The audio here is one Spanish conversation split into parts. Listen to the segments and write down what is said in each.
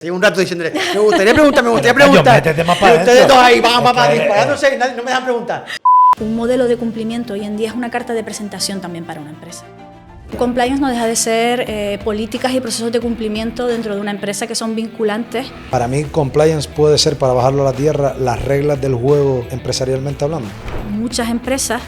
Llevo un rato diciéndole, me gustaría preguntar. Métete más para Ustedes adentro. dos ahí, va, disparándose y no me dejan preguntar. Un modelo de cumplimiento hoy en día es una carta de presentación también para una empresa. Compliance no deja de ser políticas y procesos de cumplimiento dentro de una empresa que son vinculantes. Para mí, compliance puede ser, para bajarlo a la tierra, las reglas del juego empresarialmente hablando. Muchas empresas,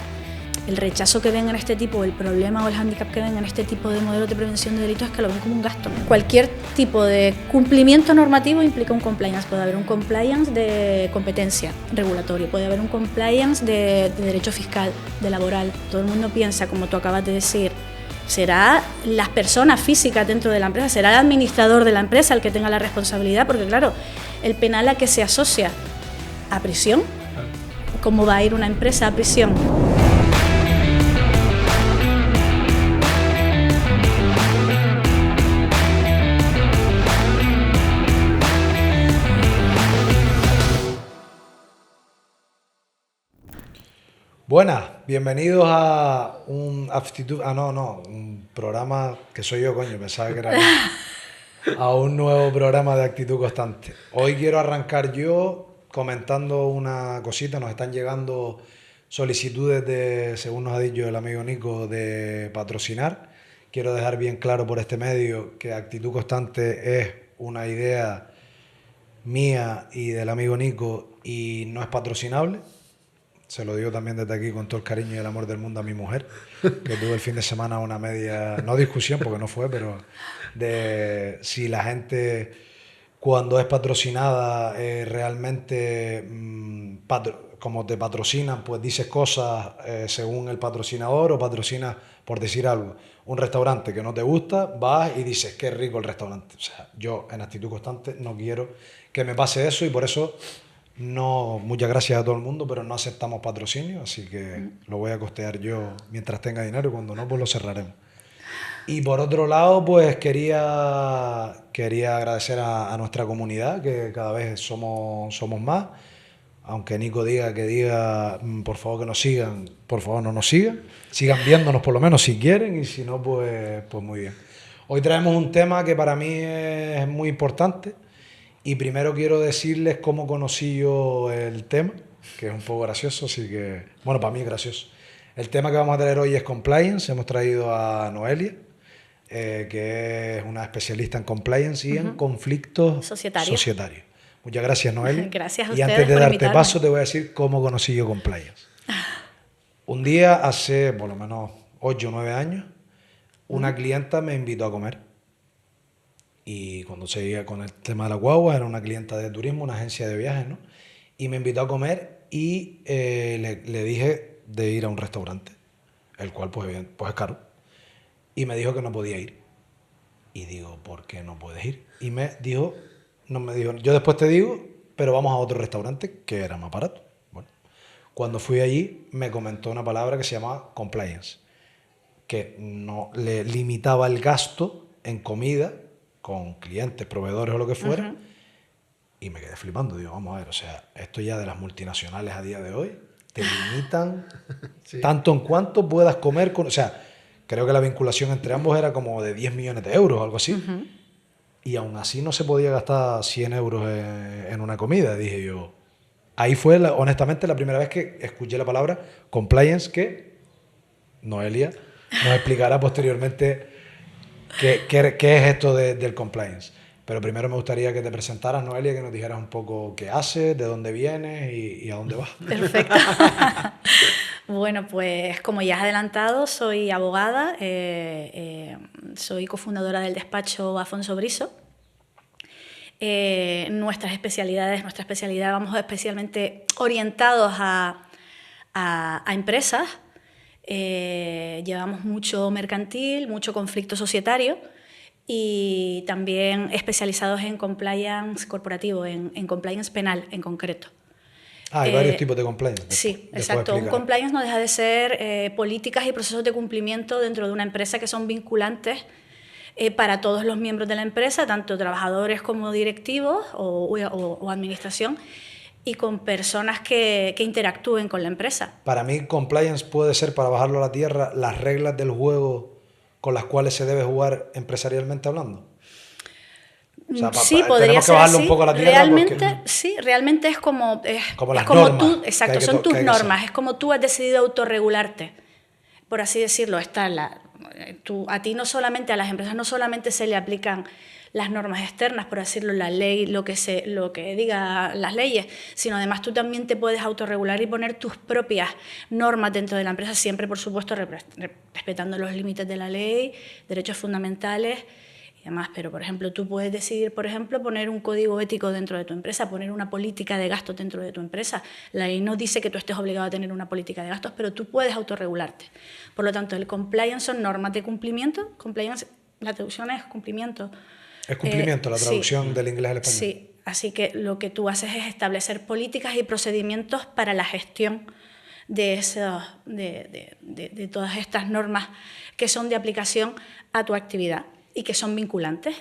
el rechazo que ven en este tipo, el problema o el hándicap que ven en este tipo de modelos de prevención de delitos es que lo ven como un gasto. Cualquier tipo de cumplimiento normativo implica un compliance. Puede haber un compliance de competencia regulatoria, puede haber un compliance de derecho fiscal, de laboral. Todo el mundo piensa, como tú acabas de decir, será las personas físicas dentro de la empresa, será el administrador de la empresa el que tenga la responsabilidad, porque claro, el penal a que se asocia a prisión. ¿Cómo va a ir una empresa a prisión? Buenas, bienvenidos a un un programa que soy yo, coño, pensaba que era a un nuevo programa de Actitud Constante. Hoy quiero arrancar yo comentando una cosita. Nos están llegando solicitudes de, según nos ha dicho el amigo Nico, de patrocinar. Quiero dejar bien claro por este medio que Actitud Constante es una idea mía y del amigo Nico y no es patrocinable. Se lo digo también desde aquí con todo el cariño y el amor del mundo a mi mujer, que tuve el fin de semana una media, no discusión porque no fue, pero de si la gente cuando es patrocinada realmente, como te patrocinan, pues dices cosas según el patrocinador o patrocinas por decir algo. Un restaurante que no te gusta, vas y dices qué rico el restaurante. O sea, yo en Actitud Constante no quiero que me pase eso y por eso... No, muchas gracias a todo el mundo, pero no aceptamos patrocinio, así que lo voy a costear yo mientras tenga dinero y cuando no, pues lo cerraremos. Y por otro lado, pues quería agradecer a nuestra comunidad, que cada vez somos más. Aunque Nico diga por favor que nos sigan, por favor no nos sigan. Sigan viéndonos por lo menos si quieren y si no, pues muy bien. Hoy traemos un tema que para mí es muy importante. Y primero quiero decirles cómo conocí yo el tema, que es un poco gracioso, así que, bueno, para mí es gracioso. El tema que vamos a traer hoy es compliance. Hemos traído a Noelia, que es una especialista en compliance y en conflictos societarios. Muchas gracias, Noelia. Gracias a ustedes. Y ustedes antes de por darte invitarme. paso, te voy a decir cómo conocí yo compliance. Un día, hace por lo menos 8 o 9 años, una clienta me invitó a comer. Y cuando seguía con el tema de la guagua, era una clienta de turismo, una agencia de viajes, ¿no? Y me invitó a comer y le dije de ir a un restaurante, el cual pues es caro. Y me dijo que no podía ir. Y digo, ¿por qué no puedes ir? Y me dijo, yo después te digo, pero vamos a otro restaurante que era más barato. Bueno, cuando fui allí me comentó una palabra que se llamaba compliance, que no le limitaba el gasto en comida con clientes, proveedores o lo que fuera, y me quedé flipando. Digo, vamos a ver, o sea, esto ya de las multinacionales a día de hoy te limitan sí. Tanto en cuanto puedas comer con... O sea, creo que la vinculación entre ambos era como de 10 millones de euros o algo así, y aún así no se podía gastar 100 euros en una comida. Dije yo, ahí fue honestamente la primera vez que escuché la palabra compliance, que Noelia nos explicará posteriormente ¿Qué es esto del compliance? Pero primero me gustaría que te presentaras, Noelia, que nos dijeras un poco qué haces, de dónde vienes y a dónde vas. Perfecto. Bueno, pues como ya has adelantado, soy abogada, soy cofundadora del despacho Afonso Briso. Nuestra especialidad, vamos especialmente orientados a empresas. Llevamos mucho mercantil, mucho conflicto societario y también especializados en compliance corporativo, en compliance penal en concreto. Hay varios tipos de compliance. Sí, exacto. Un compliance no deja de ser políticas y procesos de cumplimiento dentro de una empresa que son vinculantes para todos los miembros de la empresa, tanto trabajadores como directivos o administración, y con personas que interactúen con la empresa. Para mí, compliance puede ser, para bajarlo a la tierra, las reglas del juego con las cuales se debe jugar empresarialmente hablando. O sea, sí, podría tenemos que ser bajarle así. un poco a la tierra Realmente, porque... sí, realmente es como las como normas tú, que exacto, hay que son tus que hay que normas, hacer. es como tú has decidido autorregularte, por así decirlo. A ti no solamente, a las empresas no solamente se le aplican las normas externas, por decirlo, la ley, lo que diga las leyes, sino además tú también te puedes autorregular y poner tus propias normas dentro de la empresa, siempre, por supuesto, respetando los límites de la ley, derechos fundamentales y demás. Pero, por ejemplo, tú puedes decidir, por ejemplo, poner un código ético dentro de tu empresa, poner una política de gastos dentro de tu empresa. La ley no dice que tú estés obligado a tener una política de gastos, pero tú puedes autorregularte. Por lo tanto, el compliance son normas de cumplimiento. Compliance, la traducción es cumplimiento. Es cumplimiento, la traducción Sí, del inglés al español. sí, así que lo que tú haces es establecer políticas y procedimientos para la gestión de todas estas normas que son de aplicación a tu actividad y que son vinculantes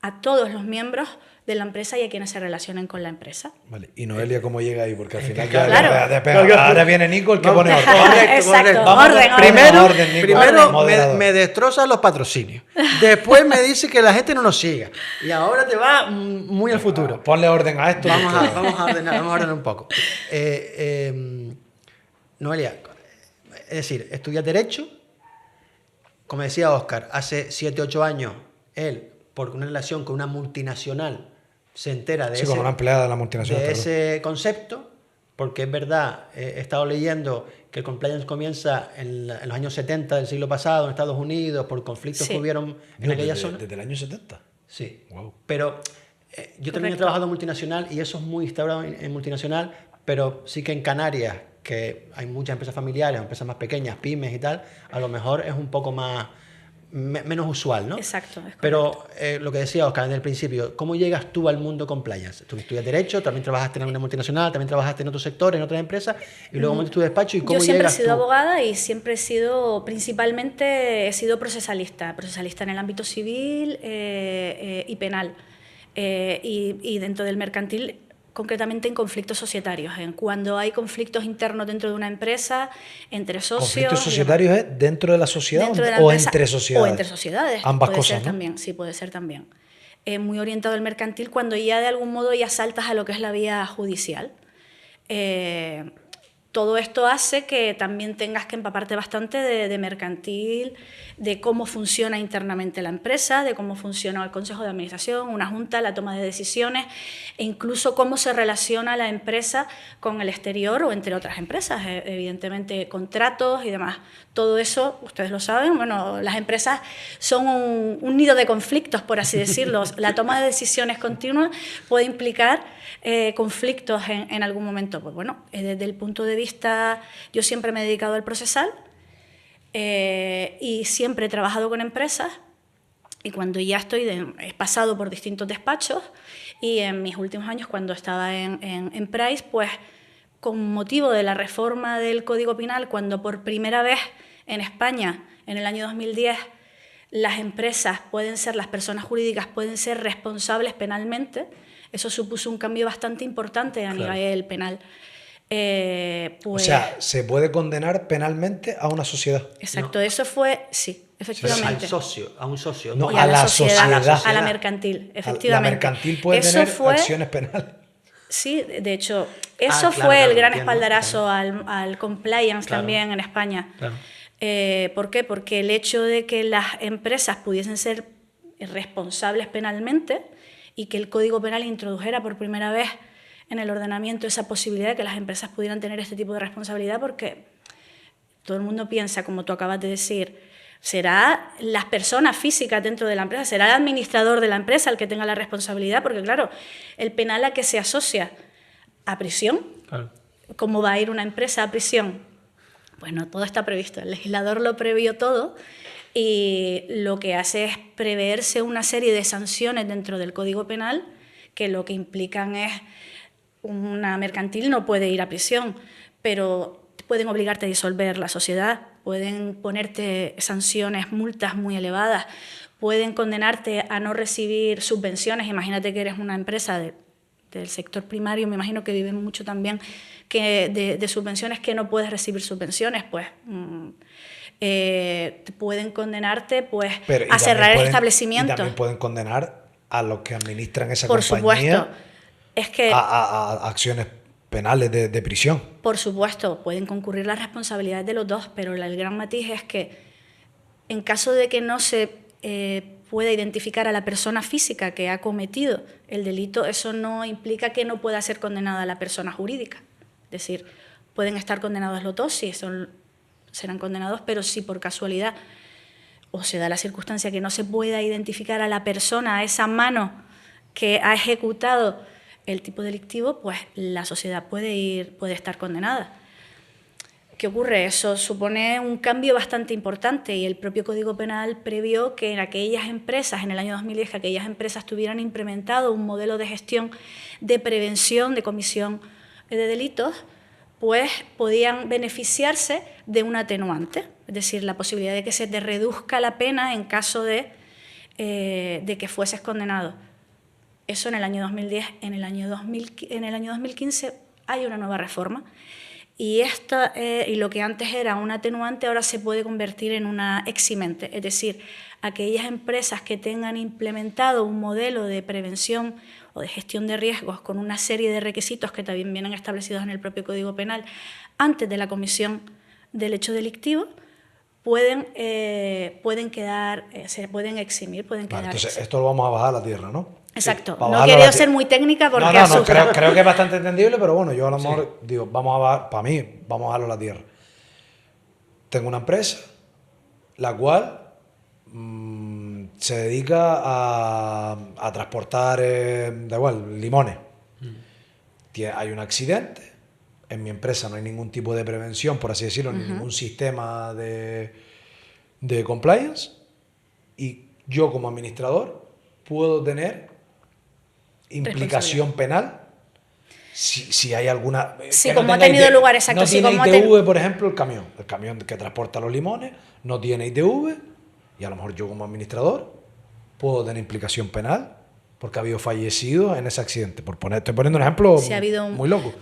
a todos los miembros de la empresa y a quienes se relacionen con la empresa. Vale. ¿Y Noelia cómo llega ahí? Porque al final Claro. ahora viene Nico el que pone orden. Exacto, Vamos, orden. Primero, orden, Nico, primero moderador. me destroza los patrocinios. Después me dice que la gente no nos siga. Y ahora te va muy al futuro. Ponle orden a esto. Vamos a ordenar un poco. Noelia, es decir, estudias Derecho. Como decía Óscar, hace 7, 8 años, él, por una relación con una multinacional, se entera de, con una empleada de la multinacional, ese concepto, porque es verdad, he estado leyendo que el compliance comienza en los años 70 del siglo pasado en Estados Unidos por conflictos que hubieron en aquella zona. ¿Desde el año 70? Sí. Wow. Pero yo también he trabajado en multinacional y eso es muy instaurado en multinacional, pero sí que en Canarias, que hay muchas empresas familiares, empresas más pequeñas, pymes y tal, a lo mejor es un poco menos usual, ¿no? Exacto. Pero lo que decía Óscar en el principio, ¿cómo llegas tú al mundo compliance? Tú estudias Derecho, también trabajaste en una multinacional, también trabajaste en otros sectores, en otras empresas, y luego montas tu despacho, ¿y cómo llegas tú? Yo siempre he sido abogada y siempre he sido procesista en el ámbito civil y penal. Y dentro del mercantil, concretamente en conflictos societarios, en cuando hay conflictos internos dentro de una empresa, entre socios... ¿Conflictos societarios es dentro de la sociedad o entre sociedades? O entre sociedades. Ambas puede cosas, ser ¿no? También, sí, puede ser también. Muy orientado al mercantil cuando ya de algún modo ya saltas a lo que es la vía judicial. Todo esto hace que también tengas que empaparte bastante de mercantil, de cómo funciona internamente la empresa, de cómo funciona el consejo de administración, una junta, la toma de decisiones e incluso cómo se relaciona la empresa con el exterior o entre otras empresas, evidentemente contratos y demás. Todo eso, ustedes lo saben, bueno, las empresas son un nido de conflictos, por así decirlo. La toma de decisiones continua puede implicar conflictos en algún momento. Pues bueno, desde el punto de vista, yo siempre me he dedicado al procesal y siempre he trabajado con empresas y cuando ya he pasado por distintos despachos y en mis últimos años cuando estaba en Price, pues con motivo de la reforma del Código Penal, cuando por primera vez en España, en el año 2010, las empresas las personas jurídicas pueden ser responsables penalmente, eso supuso un cambio bastante importante a nivel penal. O sea, ¿se puede condenar penalmente a una sociedad? Exacto, eso fue, sí, efectivamente. A un socio. No, Y a la sociedad. A la mercantil, efectivamente. La mercantil puede tener acciones penales. Sí, de hecho, eso fue el gran espaldarazo al compliance también en España. Claro. ¿Por qué? Porque el hecho de que las empresas pudiesen ser responsables penalmente y que el Código Penal introdujera por primera vez en el ordenamiento esa posibilidad de que las empresas pudieran tener este tipo de responsabilidad, porque todo el mundo piensa, como tú acabas de decir, será las personas físicas dentro de la empresa, será el administrador de la empresa el que tenga la responsabilidad, porque claro, el penal a que se asocia a prisión, claro. ¿Cómo va a ir una empresa a prisión? Pues no, todo está previsto, el legislador lo previó todo y lo que hace es preverse una serie de sanciones dentro del Código Penal que lo que implican es una mercantil no puede ir a prisión, pero pueden obligarte a disolver la sociedad, pueden ponerte sanciones, multas muy elevadas, pueden condenarte a no recibir subvenciones. Imagínate que eres una empresa del sector primario, me imagino que viven mucho también de subvenciones, que no puedes recibir subvenciones, pues pueden condenarte pues, a cerrar el establecimiento. Y también pueden condenar a los que administran esa Por compañía supuesto. Es que, a acciones penales de prisión. por supuesto, pueden concurrir las responsabilidades de los dos, pero el gran matiz es que en caso de que no se pueda identificar a la persona física que ha cometido el delito, eso no implica que no pueda ser condenada la persona jurídica. Es decir, pueden estar condenados los dos, sí, serán condenados, pero si por casualidad o se da la circunstancia que no se pueda identificar a la persona, a esa mano que ha ejecutado el tipo delictivo, pues la sociedad puede estar condenada. ¿Qué ocurre? Eso supone un cambio bastante importante y el propio Código Penal previó que en aquellas empresas, en el año 2010, que aquellas empresas tuvieran implementado un modelo de gestión de prevención de comisión de delitos, pues podían beneficiarse de un atenuante, es decir, la posibilidad de que se te reduzca la pena en caso de que fueses condenado. Eso en el año 2010. En el año 2015 hay una nueva reforma y lo que antes era un atenuante ahora se puede convertir en una eximente, es decir, aquellas empresas que tengan implementado un modelo de prevención o de gestión de riesgos con una serie de requisitos que también vienen establecidos en el propio Código Penal antes de la comisión del hecho delictivo, pueden quedar, se pueden eximir, pueden quedar. Entonces, esto lo vamos a bajar a la tierra, ¿no? Exacto. Sí, No he querido ser muy técnica porque no, creo que es bastante entendible, pero bueno, yo a lo mejor digo, vamos a bajar, para mí, vamos a bajarlo a la tierra. Tengo una empresa, la cual se dedica a transportar, da igual, limones. Hay un accidente, en mi empresa no hay ningún tipo de prevención, por así decirlo, ni ningún sistema de compliance, y yo como administrador puedo tener implicación penal si hay alguna... Sí, como ha tenido lugar, exacto. No sí, tiene como ITV, por ejemplo, el camión que transporta los limones no tiene ITV, y a lo mejor yo como administrador puedo tener implicación penal porque ha habido fallecidos en ese accidente. Estoy poniendo un ejemplo muy loco.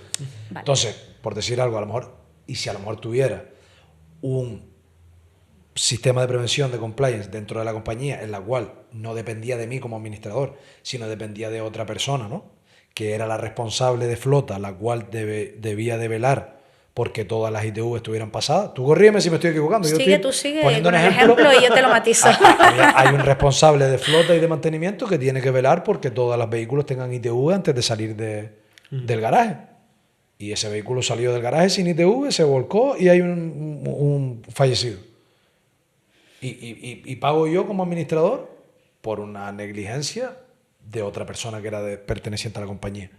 Vale. Entonces, por decir algo, a lo mejor, y si a lo mejor tuviera un sistema de prevención de compliance dentro de la compañía en la cual no dependía de mí como administrador, sino dependía de otra persona, ¿no? Que era la responsable de flota, la cual debía de velar porque todas las ITV estuvieran pasadas. Tú corrígeme si me estoy equivocando. Tú sigue con el ejemplo y yo te lo matizo. Hay un responsable de flota y de mantenimiento que tiene que velar porque todos los vehículos tengan ITV antes de salir del garaje. Y ese vehículo salió del garaje sin ITV, se volcó y hay un fallecido. Y pago yo como administrador por una negligencia de otra persona que era perteneciente a la compañía.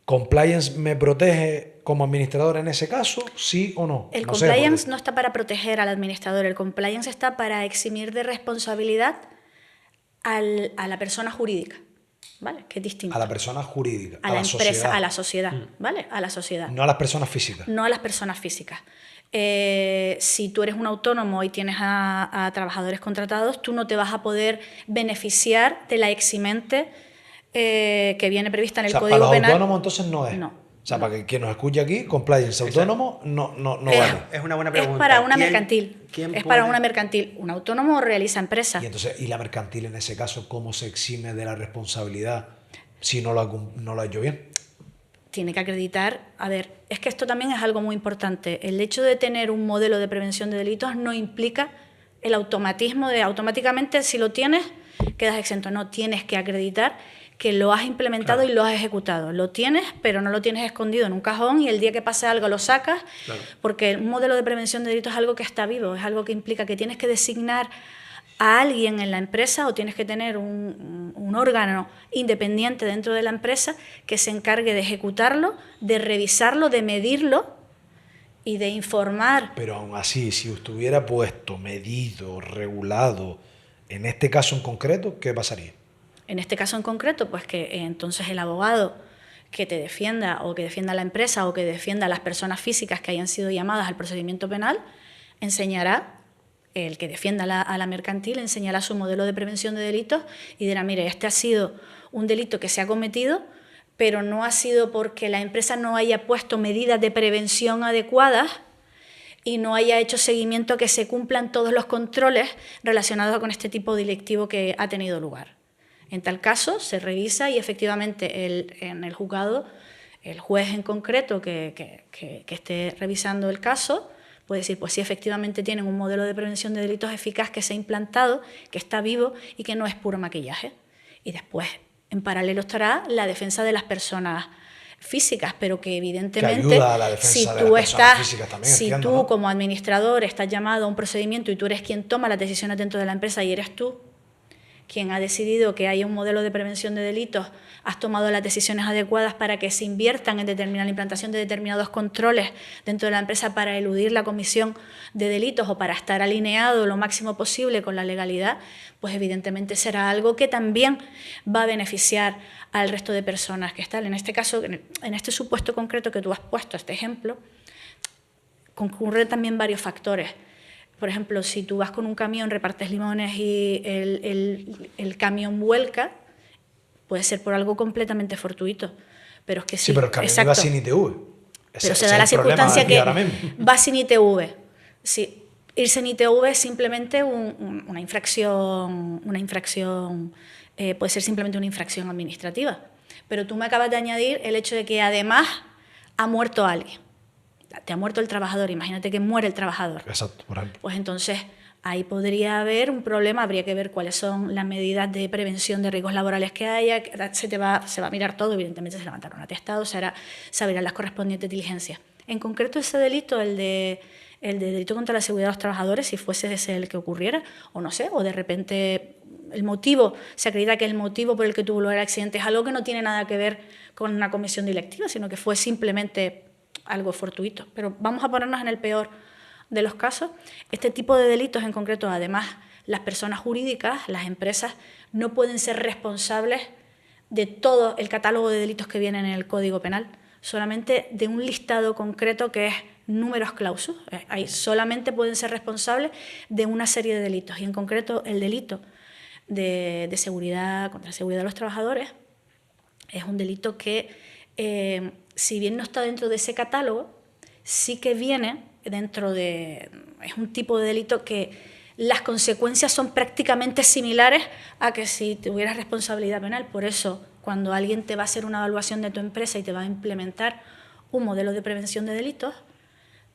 ¿Compliance me protege como administrador en ese caso? ¿Sí o no? El compliance no está para proteger al administrador, el compliance está para eximir de responsabilidad a la persona jurídica, ¿vale? Que es distinto. A la persona jurídica, a la empresa, sociedad. a la sociedad, ¿vale? A la sociedad. No a las personas físicas. No a las personas físicas. Si tú eres un autónomo y tienes a trabajadores contratados, tú no te vas a poder beneficiar de la eximente que viene prevista en el Código Penal. Para los autónomos entonces no es. No. O sea, para que quien nos escuche aquí, compliance autónomo no vale. Es una buena pregunta. Es para una mercantil. ¿Quién para una mercantil. Un autónomo realiza empresa. Y la mercantil en ese caso, ¿cómo se exime de la responsabilidad si no lo ha hecho bien? Tiene que acreditar, a ver, es que esto también es algo muy importante. El hecho de tener un modelo de prevención de delitos no implica el automatismo de automáticamente si lo tienes quedas exento. No, tienes que acreditar que lo has implementado y lo has ejecutado. Lo tienes, pero no lo tienes escondido en un cajón y el día que pase algo lo sacas, porque un modelo de prevención de delitos es algo que está vivo, es algo que implica que tienes que designar a alguien en la empresa o tienes que tener un órgano independiente dentro de la empresa que se encargue de ejecutarlo, de revisarlo, de medirlo y de informar. Pero aún así, si estuviera puesto, medido, regulado, en este caso en concreto, ¿qué pasaría? En este caso en concreto, pues que entonces el abogado que te defienda o que defienda a la empresa o que defienda a las personas físicas que hayan sido llamadas al procedimiento penal enseñará. El que defienda a la mercantil enseñará su modelo de prevención de delitos y dirá, mire, este ha sido un delito que se ha cometido, pero no ha sido porque la empresa no haya puesto medidas de prevención adecuadas y no haya hecho seguimiento a que se cumplan todos los controles relacionados con este tipo delictivo que ha tenido lugar. En tal caso, se revisa y efectivamente en el juzgado, el juez en concreto que esté revisando el caso puede decir, pues sí, efectivamente tienen un modelo de prevención de delitos eficaz que se ha implantado, que está vivo y que no es puro maquillaje. Y después, en paralelo, estará la defensa de las personas físicas, pero que evidentemente, que ayuda a la defensa si de tú las personas físicas también, si entiendo, tú ¿no? como administrador estás llamado a un procedimiento y tú eres quien toma las decisiones dentro de la empresa y eres tú quien ha decidido que haya un modelo de prevención de delitos, has tomado las decisiones adecuadas para que se inviertan en la implantación de determinados controles dentro de la empresa para eludir la comisión de delitos o para estar alineado lo máximo posible con la legalidad, pues evidentemente será algo que también va a beneficiar al resto de personas que están. En este caso, en este supuesto concreto que tú has puesto, este ejemplo, concurren también varios factores. Por ejemplo, si tú vas con un camión, repartes limones y el camión vuelca, puede ser por algo completamente fortuito. Pero es que Sí, pero el camión iba sin ITV. Pero se da la circunstancia que va sin ITV. Sí, irse en ITV es simplemente una infracción, puede ser simplemente una infracción administrativa. Pero tú me acabas de añadir el hecho de que además ha muerto alguien. Te ha muerto el trabajador, imagínate que muere el trabajador. Exacto, por ejemplo. Pues entonces ahí podría haber un problema, habría que ver cuáles son las medidas de prevención de riesgos laborales que haya, se va a mirar todo, evidentemente se levantará un atestado, se abrirán las correspondientes diligencias. En concreto ese delito, el de delito contra la seguridad de los trabajadores, si fuese ese el que ocurriera, o no sé, o de repente se acredita que el motivo por el que tuvo lugar el accidente es algo que no tiene nada que ver con una comisión directiva, sino que fue simplemente algo fortuito. Pero vamos a ponernos en el peor de los casos. Este tipo de delitos en concreto, además, las personas jurídicas, las empresas, no pueden ser responsables de todo el catálogo de delitos que vienen en el Código Penal, solamente de un listado concreto que es números clausus. Ahí solamente pueden ser responsables de una serie de delitos, y en concreto el delito de seguridad, contra la seguridad de los trabajadores, es un delito que si bien no está dentro de ese catálogo, sí que viene dentro de... Es un tipo de delito que las consecuencias son prácticamente similares a que si tuvieras responsabilidad penal. Por eso, cuando alguien te va a hacer una evaluación de tu empresa y te va a implementar un modelo de prevención de delitos,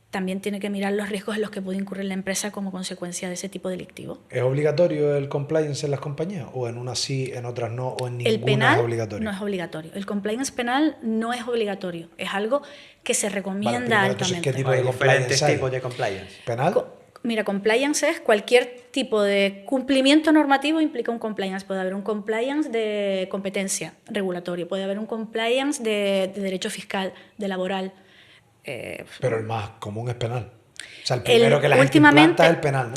también tiene que mirar los riesgos en los que puede incurrir la empresa como consecuencia de ese tipo delictivo. ¿Es obligatorio el compliance en las compañías? ¿O en unas sí, en otras no? ¿O en ninguna el penal es obligatorio? No es obligatorio. El compliance penal no es obligatorio. Es algo que se recomienda altamente. ¿Qué tipo de diferentes tipos de compliance? ¿Penal? Mira, compliance es cualquier tipo de cumplimiento normativo implica un compliance. Puede haber un compliance de competencia regulatoria, puede haber un compliance de derecho fiscal, de laboral. Pero el más común es penal. O sea, el primero que la gente implanta es el penal, ¿no?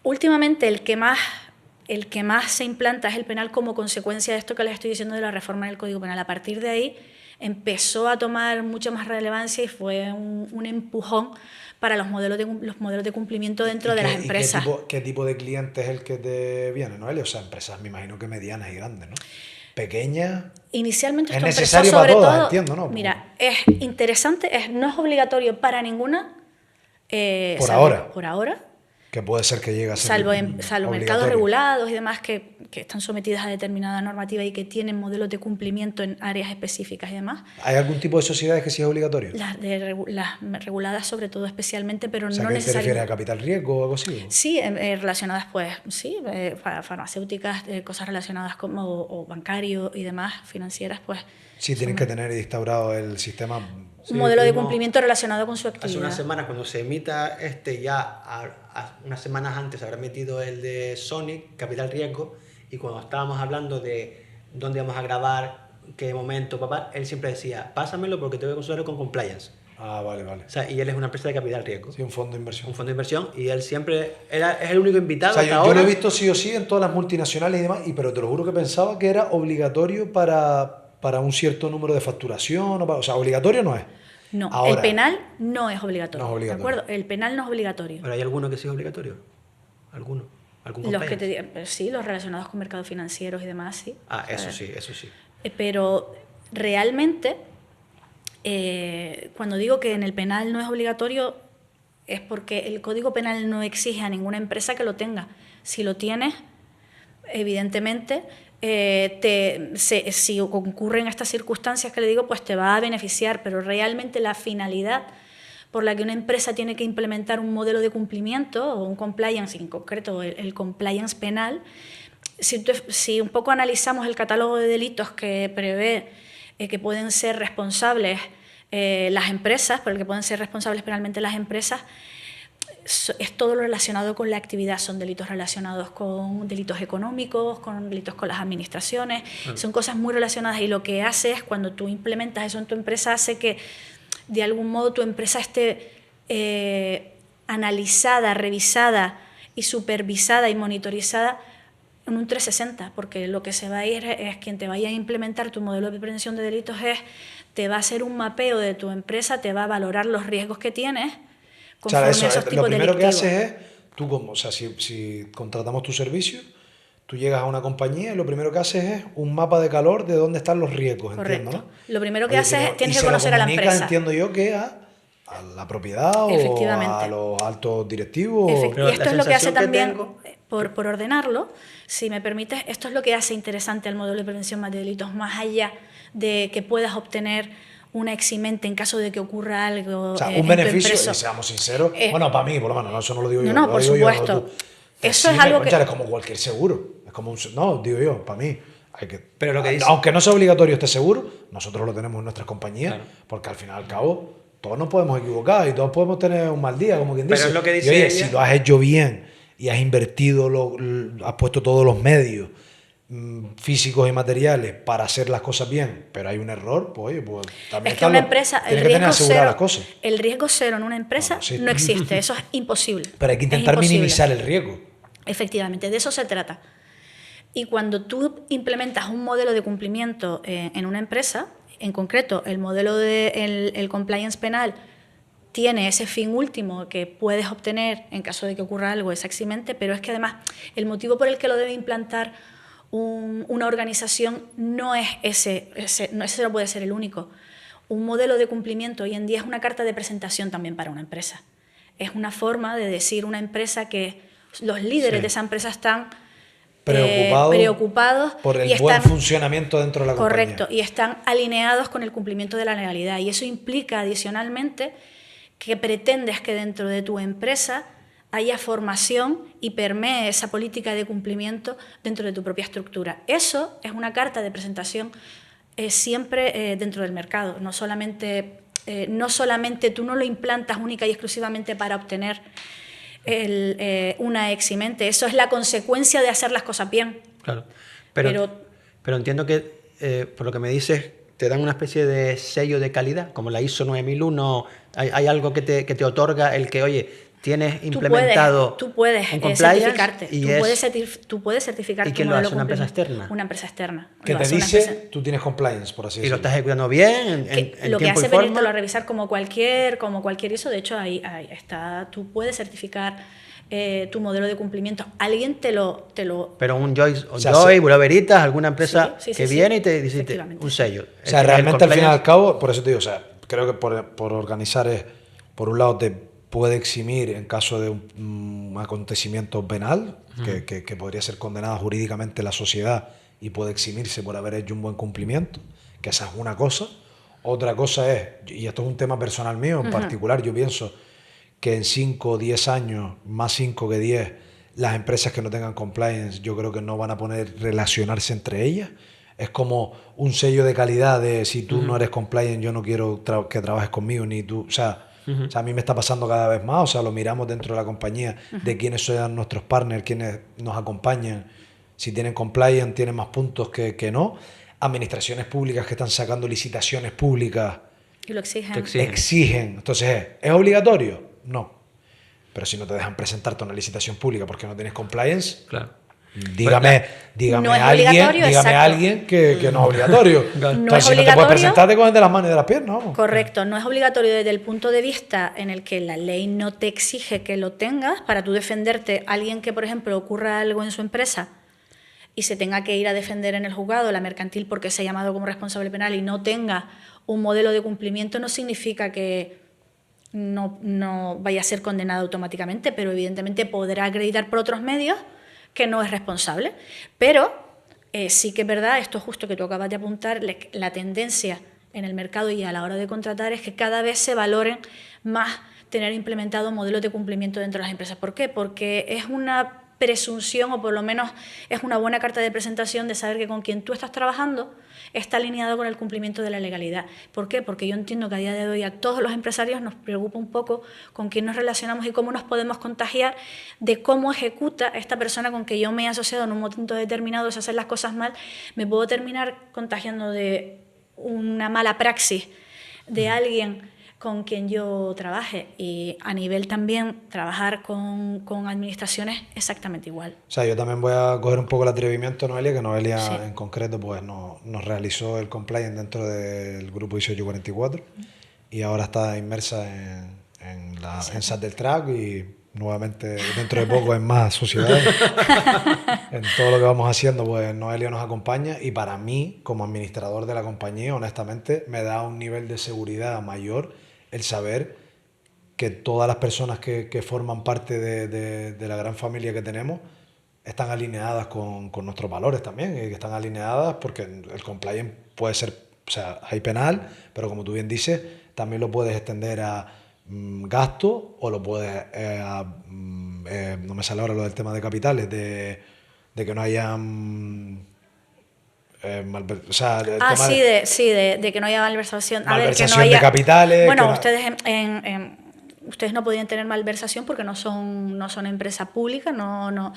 Últimamente el que más se implanta es el penal como consecuencia de esto que les estoy diciendo de la reforma del Código Penal. A partir de ahí empezó a tomar mucha más relevancia y fue un empujón para los modelos de cumplimiento dentro de las empresas. ¿Qué tipo de cliente es el que te viene, Noelia? O sea, empresas, me imagino que medianas y grandes, ¿no? Pequeñas. Inicialmente es esto necesario empezó sobre para todas, todo, entiendo, ¿no? Mira, es interesante, no es obligatorio para ninguna. Por ahora. Que puede ser que llegue a ser salvo mercados regulados y demás que están sometidas a determinada normativa y que tienen modelos de cumplimiento en áreas específicas y demás. ¿Hay algún tipo de sociedades que sí es obligatorio? Las reguladas sobre todo especialmente, pero o sea, no ¿qué necesariamente. te refieres a capital riesgo o algo así? Sí, relacionadas pues, sí, farmacéuticas, cosas relacionadas o bancario y demás, financieras, pues. Sí, tienen que tener instaurado el sistema. Un modelo de cumplimiento relacionado con su actividad. Hace unas semanas, cuando se emita unas semanas antes habrá metido el de Sonic, Capital Riesgo, y cuando estábamos hablando de dónde vamos a grabar, qué momento, papá, él siempre decía, pásamelo porque tengo que consultarlo con compliance. Ah, vale. O sea, y él es una empresa de capital riesgo. Sí, un fondo de inversión. Un fondo de inversión, y él siempre es el único invitado. O sea, hasta yo ahora. lo he visto sí o sí en todas las multinacionales y demás, pero te lo juro que pensaba que era obligatorio para un cierto número de facturación. O sea, obligatorio no es. No, ahora, el penal no es obligatorio. No es obligatorio. ¿De acuerdo? El penal no es obligatorio. ¿Pero hay alguno que sí es obligatorio? ¿Alguno? ¿Algún compliance? Sí, los relacionados con mercados financieros y demás, sí. Ah, eso sí. Pero realmente, cuando digo que en el penal no es obligatorio, es porque el Código Penal no exige a ninguna empresa que lo tenga. Si lo tienes, evidentemente, si ocurren estas circunstancias que le digo, pues te va a beneficiar, pero realmente la finalidad por la que una empresa tiene que implementar un modelo de cumplimiento o un compliance, en concreto el compliance penal, si un poco analizamos el catálogo de delitos que prevé que pueden ser responsables las empresas, por el que pueden ser responsables penalmente las empresas, es todo lo relacionado con la actividad. Son delitos relacionados con delitos económicos, con delitos con las administraciones, son cosas muy relacionadas, y lo que hace es, cuando tú implementas eso en tu empresa, hace que de algún modo tu empresa esté analizada, revisada y supervisada y monitorizada en un 360, porque lo que se va a ir es quien te vaya a implementar tu modelo de prevención de delitos te va a hacer un mapeo de tu empresa, te va a valorar los riesgos que tienes conforme a esos tipos lo primero que delictivos. haces es, tú como, o sea, si contratamos tu servicio, tú llegas a una compañía y lo primero que haces es un mapa de calor de dónde están los riesgos, Correcto. entiendo, ¿no? Lo primero que haces es, tienes que se lo conocer a la comunicas, empresa. entiendo yo, que a la propiedad o a los altos directivos. Pero Y esto es lo que hace sensación que también, tengo- por ordenarlo, si me permites, esto es lo que hace interesante al modelo de prevención más de delitos, más allá de que puedas obtener una eximente en caso de que ocurra algo. O sea, en un tu beneficio, empresa. y seamos sinceros, bueno, para mí, por lo menos, no, eso no lo digo yo. No, lo por digo yo, no supuesto. tú. Eso Sí, es algo concha, que... es como cualquier seguro. Es como no, digo yo, para mí. Hay que, Pero lo que dice- aunque no sea obligatorio este seguro, nosotros lo tenemos en nuestras compañías, Claro. porque al final y al cabo todos nos podemos equivocar y todos podemos tener un mal día, como quien Pero dice. es lo que dice Y, oye, ella. si lo has hecho bien y has invertido, has puesto todos los medios físicos y materiales para hacer las cosas bien, pero hay un error, pues oye, pues también Es que una empresa, el tienes que tener riesgo, aseguradas cero, las cosas. el riesgo cero en una empresa Bueno, sí. no existe, eso es imposible. Pero hay que Es intentar imposible. minimizar el riesgo. Efectivamente, de eso se trata. Y cuando tú implementas un modelo de cumplimiento en una empresa, en concreto el modelo de el compliance penal tiene ese fin último que puedes obtener en caso de que ocurra algo, esa eximente, pero es que además el motivo por el que lo debe implantar una organización no es ese no puede ser el único. Un modelo de cumplimiento hoy en día es una carta de presentación también para una empresa. Es una forma de decir una empresa que los líderes de esa empresa están preocupados por el y buen están, funcionamiento dentro de la compañía. correcto, y están alineados con el cumplimiento de la legalidad. Y eso implica adicionalmente que pretendes que dentro de tu empresa haya formación y permee esa política de cumplimiento dentro de tu propia estructura. Eso es una carta de presentación siempre dentro del mercado. No solamente tú no lo implantas única y exclusivamente para obtener una eximente. Eso es la consecuencia de hacer las cosas bien. Claro. Pero entiendo que, por lo que me dices, te dan una especie de sello de calidad, como la ISO 9001. Hay algo que te otorga el que, oye, tienes implementado tú puedes un compliance certificarte. y tú puedes certificar ¿Y tu quién lo modelo hace? ¿Una empresa cumplimiento. externa? Una empresa externa. Que Lo te hace una dice, empresa- tú tienes compliance, por así lo decirlo. estás ejecutando bien, en lo que tiempo hace y forma. venírtelo a revisar como cualquier ISO. De hecho, ahí está. Tú puedes certificar tu modelo de cumplimiento. Alguien te lo Pero un Joyce, O sea, Joy, Buloveritas, alguna empresa Sí, que sí, viene y te dice efectivamente. un sello. O sea, El realmente al compliance- fin y al cabo, por eso te digo, o sea, creo que por organizar es, por un lado, te puede eximir en caso de un acontecimiento penal, que podría ser condenada jurídicamente la sociedad y puede eximirse por haber hecho un buen cumplimiento, que esa es una cosa. Otra cosa es, y esto es un tema personal mío en particular, yo pienso que en 5 o 10 años, más 5 que 10, las empresas que no tengan compliance, yo creo que no van a poder relacionarse entre ellas. Es como un sello de calidad de si tú no eres compliant, yo no quiero que trabajes conmigo, ni tú. O sea, a mí me está pasando cada vez más, o sea, lo miramos dentro de la compañía, de quiénes son nuestros partners, quiénes nos acompañan, si tienen compliant, tienen más puntos que no. Administraciones públicas que están sacando licitaciones públicas Y lo exigen. Te exigen. exigen. Entonces, ¿es obligatorio? No. Pero si no te dejan presentarte una licitación pública porque no tienes compliance, Claro. dígame No es obligatorio, exacto. a alguien que no es obligatorio. No es Entonces, si no te puedes obligatorio. presentar, te cogen de las manos y de las piernas. Vamos. Correcto, no es obligatorio desde el punto de vista en el que la ley no te exige que lo tengas para tú defenderte. Alguien que, por ejemplo, ocurra algo en su empresa y se tenga que ir a defender en el juzgado, la mercantil, porque se ha llamado como responsable penal y no tenga un modelo de cumplimiento, no significa que no vaya a ser condenado automáticamente, pero evidentemente podrá acreditar por otros medios que no es responsable. Pero Sí que es verdad, esto justo que tú acabas de apuntar, la tendencia en el mercado y a la hora de contratar es que cada vez se valoren más tener implementado modelos de cumplimiento dentro de las empresas. ¿Por qué? Porque es una presunción, o por lo menos es una buena carta de presentación de saber que con quien tú estás trabajando está alineado con el cumplimiento de la legalidad. ¿Por qué? Porque yo entiendo que a día de hoy a todos los empresarios nos preocupa un poco con quién nos relacionamos y cómo nos podemos contagiar de cómo ejecuta esta persona con que yo me he asociado en un momento determinado, es hacer las cosas mal, me puedo terminar contagiando de una mala praxis de alguien con quien yo trabaje, y a nivel también trabajar con administraciones exactamente igual. O sea, yo también voy a coger un poco el atrevimiento, Noelia, que Noelia Sí. en concreto pues nos realizó el compliance dentro del grupo ISO 44 y ahora está inmersa en SAT del Track y nuevamente dentro de poco en más sociedades. En todo lo que vamos haciendo, pues Noelia nos acompaña y para mí, como administrador de la compañía, honestamente, me da un nivel de seguridad mayor el saber que todas las personas que forman parte de la gran familia que tenemos están alineadas con nuestros valores también, y que están alineadas porque el compliance puede ser, o sea, hay penal, pero como tú bien dices, también lo puedes extender a gasto o lo puedes, no me sale ahora lo del tema de capitales, de que no haya... o sea, el tema de que no haya malversación. A ver, que malversación no haya, de capitales. Bueno, que no- ustedes ustedes no podían tener malversación porque no son empresa pública,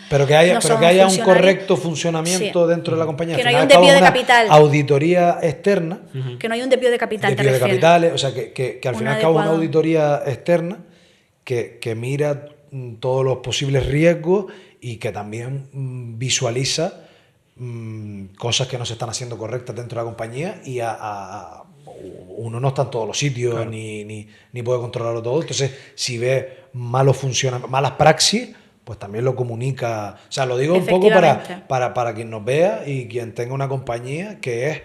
Pero que haya, no pero son que haya un funcionarios. correcto funcionamiento Sí. dentro de la compañía. Que Al no haya final un desvío acaba de una capital. auditoría externa. Que no hay un desvío de capital, Desvío de capitales, o sea, que al Un final acaba una adecuado. auditoría externa que mira todos los posibles riesgos y que también visualiza cosas que no se están haciendo correctas dentro de la compañía y uno no está en todos los sitios, Claro. ni puede controlarlo todo. Entonces, si ve malas praxis, pues también lo comunica. O sea, lo digo un poco Efectivamente. para quien nos vea y quien tenga una compañía que es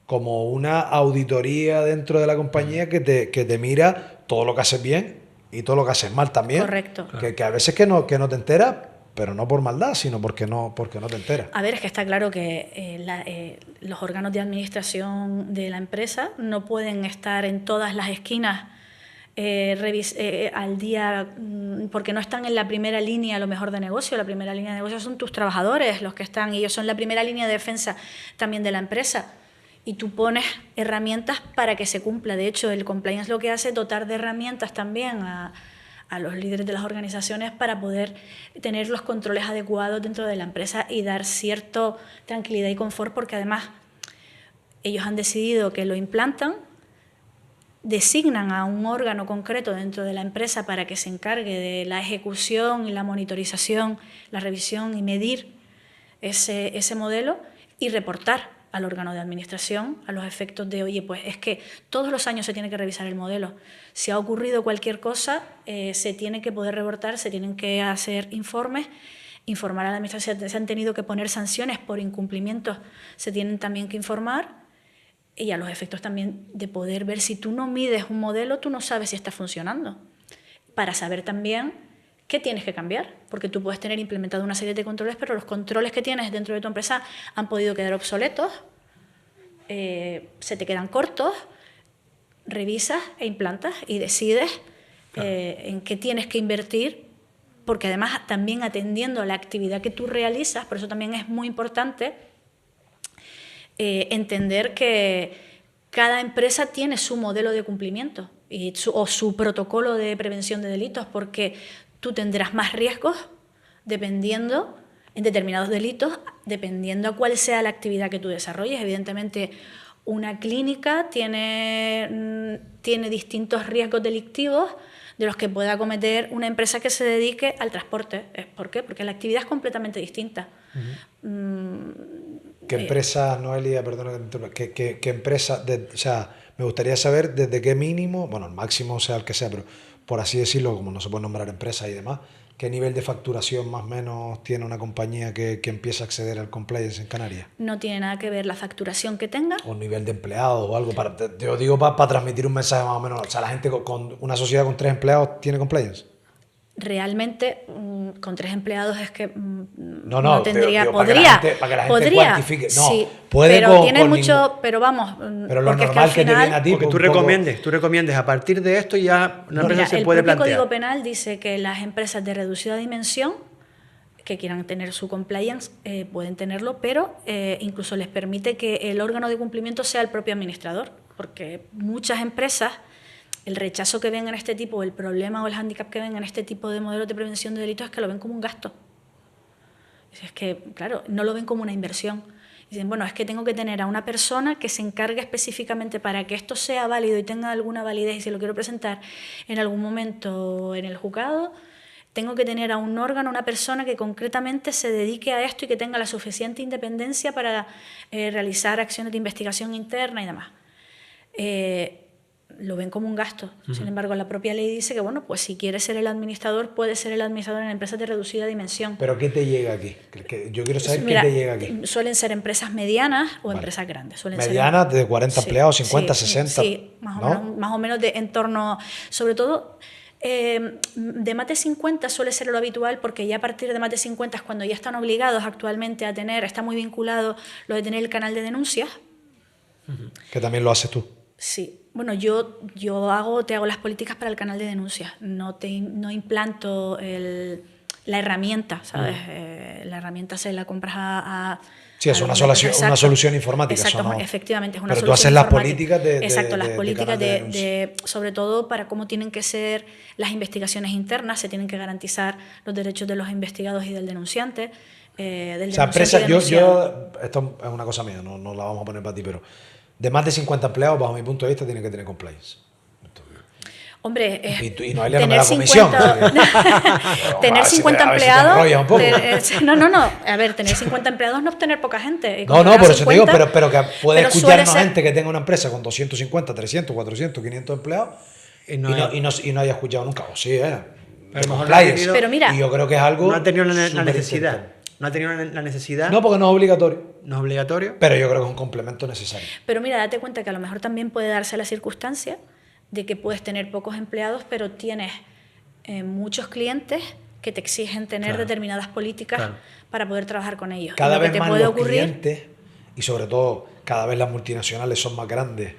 como una auditoría dentro de la compañía que te mira todo lo que haces bien y todo lo que haces mal también. Correcto. Que a veces que no te enteras, pero no por maldad, sino porque no te enteras. A ver, es que está claro que los órganos de administración de la empresa no pueden estar en todas las esquinas al día, porque no están en la primera línea a lo mejor de negocio. La primera línea de negocio son tus trabajadores, los que están, y ellos son la primera línea de defensa también de la empresa. Y tú pones herramientas para que se cumpla. De hecho, el compliance lo que hace es dotar de herramientas también a los líderes de las organizaciones para poder tener los controles adecuados dentro de la empresa y dar cierta tranquilidad y confort, porque además ellos han decidido que lo implantan, designan a un órgano concreto dentro de la empresa para que se encargue de la ejecución y la monitorización, la revisión y medir ese modelo y reportar al órgano de administración a los efectos de, oye, pues es que todos los años se tiene que revisar el modelo. Si ha ocurrido cualquier cosa, se tiene que poder reportar, se tienen que hacer informes, informar a la administración. Se han tenido que poner sanciones por incumplimientos, se tienen también que informar, y a los efectos también de poder ver si tú no mides un modelo, tú no sabes si está funcionando. Para saber también qué tienes que cambiar, porque tú puedes tener implementado una serie de controles, pero los controles que tienes dentro de tu empresa han podido quedar obsoletos, se te quedan cortos, revisas e implantas y decides en qué tienes que invertir, porque además también atendiendo a la actividad que tú realizas, por eso también es muy importante entender que cada empresa tiene su modelo de cumplimiento o su protocolo de prevención de delitos, porque tú tendrás más riesgos dependiendo, en determinados delitos, dependiendo a cuál sea la actividad que tú desarrolles. Evidentemente, una clínica tiene distintos riesgos delictivos de los que pueda cometer una empresa que se dedique al transporte. ¿Por qué? Porque la actividad es completamente distinta. ¿Qué empresa, Noelia, perdona que te interrumpa, qué empresa, o sea, me gustaría saber desde qué mínimo, bueno, el máximo sea el que sea, pero por así decirlo, como no se puede nombrar empresas y demás, ¿qué nivel de facturación más o menos tiene una compañía que empieza a acceder al compliance en Canarias? No tiene nada que ver la facturación que tenga. O nivel de empleados o algo, te lo digo para transmitir un mensaje más o menos, o sea, la gente con una sociedad con 3 empleados tiene compliance. realmente con 3 empleados es que No, tendría, digo, podría, para que la gente podría, cuantifique. No, sí, puede pero tiene mucho, ningún... pero vamos, Pero lo porque normal es que al que te viene a final, ti... Porque pues, tú un poco- recomiendes a partir de esto ya una empresa mira, se el puede propio plantear. Código Penal dice que las empresas de reducida dimensión que quieran tener su compliance pueden tenerlo, pero incluso les permite que el órgano de cumplimiento sea el propio administrador, porque muchas empresas, el rechazo que ven en este tipo, el problema o el hándicap que ven en este tipo de modelos de prevención de delitos es que lo ven como un gasto. Es que, claro, no lo ven como una inversión. Dicen, bueno, es que tengo que tener a una persona que se encargue específicamente para que esto sea válido y tenga alguna validez, y si lo quiero presentar en algún momento en el juzgado, tengo que tener a un órgano, una persona que concretamente se dedique a esto y que tenga la suficiente independencia para realizar acciones de investigación interna y demás. Lo ven como un gasto. Sin embargo, la propia ley dice que, bueno, pues si quieres ser el administrador, puedes ser el administrador en empresas de reducida dimensión. ¿Pero qué te llega aquí? Yo quiero saber Mira, qué te llega aquí. suelen ser empresas medianas o empresas grandes. Suelen Medianas, de 40 empleados, 50, sí, 60. Sí, más o menos de en torno, sobre todo, de más de 50 suele ser lo habitual, porque ya a partir de más de 50 es cuando ya están obligados actualmente a tener, está muy vinculado lo de tener el canal de denuncias. Que también lo haces tú. Sí, bueno, yo te hago las políticas para el canal de denuncias, no implanto la herramienta, ¿sabes? La herramienta se la compras a Sí, es una solución informática. Exacto, eso no. efectivamente, es una Pero solución tú haces las informática. políticas de Exacto, las políticas de sobre todo para cómo tienen que ser las investigaciones internas, se tienen que garantizar los derechos de los investigados y del denunciante. O sea, empresas, esto es una cosa mía, no la vamos a poner para ti, pero de más de 50 empleados, bajo mi punto de vista, tienen que tener compliance. Hombre, y Noelia no me da comisión. Tener 50 a ver si te empleados. enrollas un poco. No. A ver, tener 50 empleados no es tener poca gente. No, por eso te digo, pero que puede pero escucharnos gente que tenga una empresa con 250, 300, 400, 500 empleados y no haya escuchado nunca. O sí, Pero a lo mejor no ha tenido, pero mira, y yo creo que es algo. no ha tenido la súper necesidad. importante. No ha tenido la necesidad. No, porque no es obligatorio. No es obligatorio. Pero yo creo que es un complemento necesario. Pero mira, date cuenta que a lo mejor también puede darse la circunstancia de que puedes tener pocos empleados, pero tienes muchos clientes que te exigen tener determinadas políticas para poder trabajar con ellos. Cada vez te más puede los ocurrir, clientes, y sobre todo cada vez las multinacionales son más grandes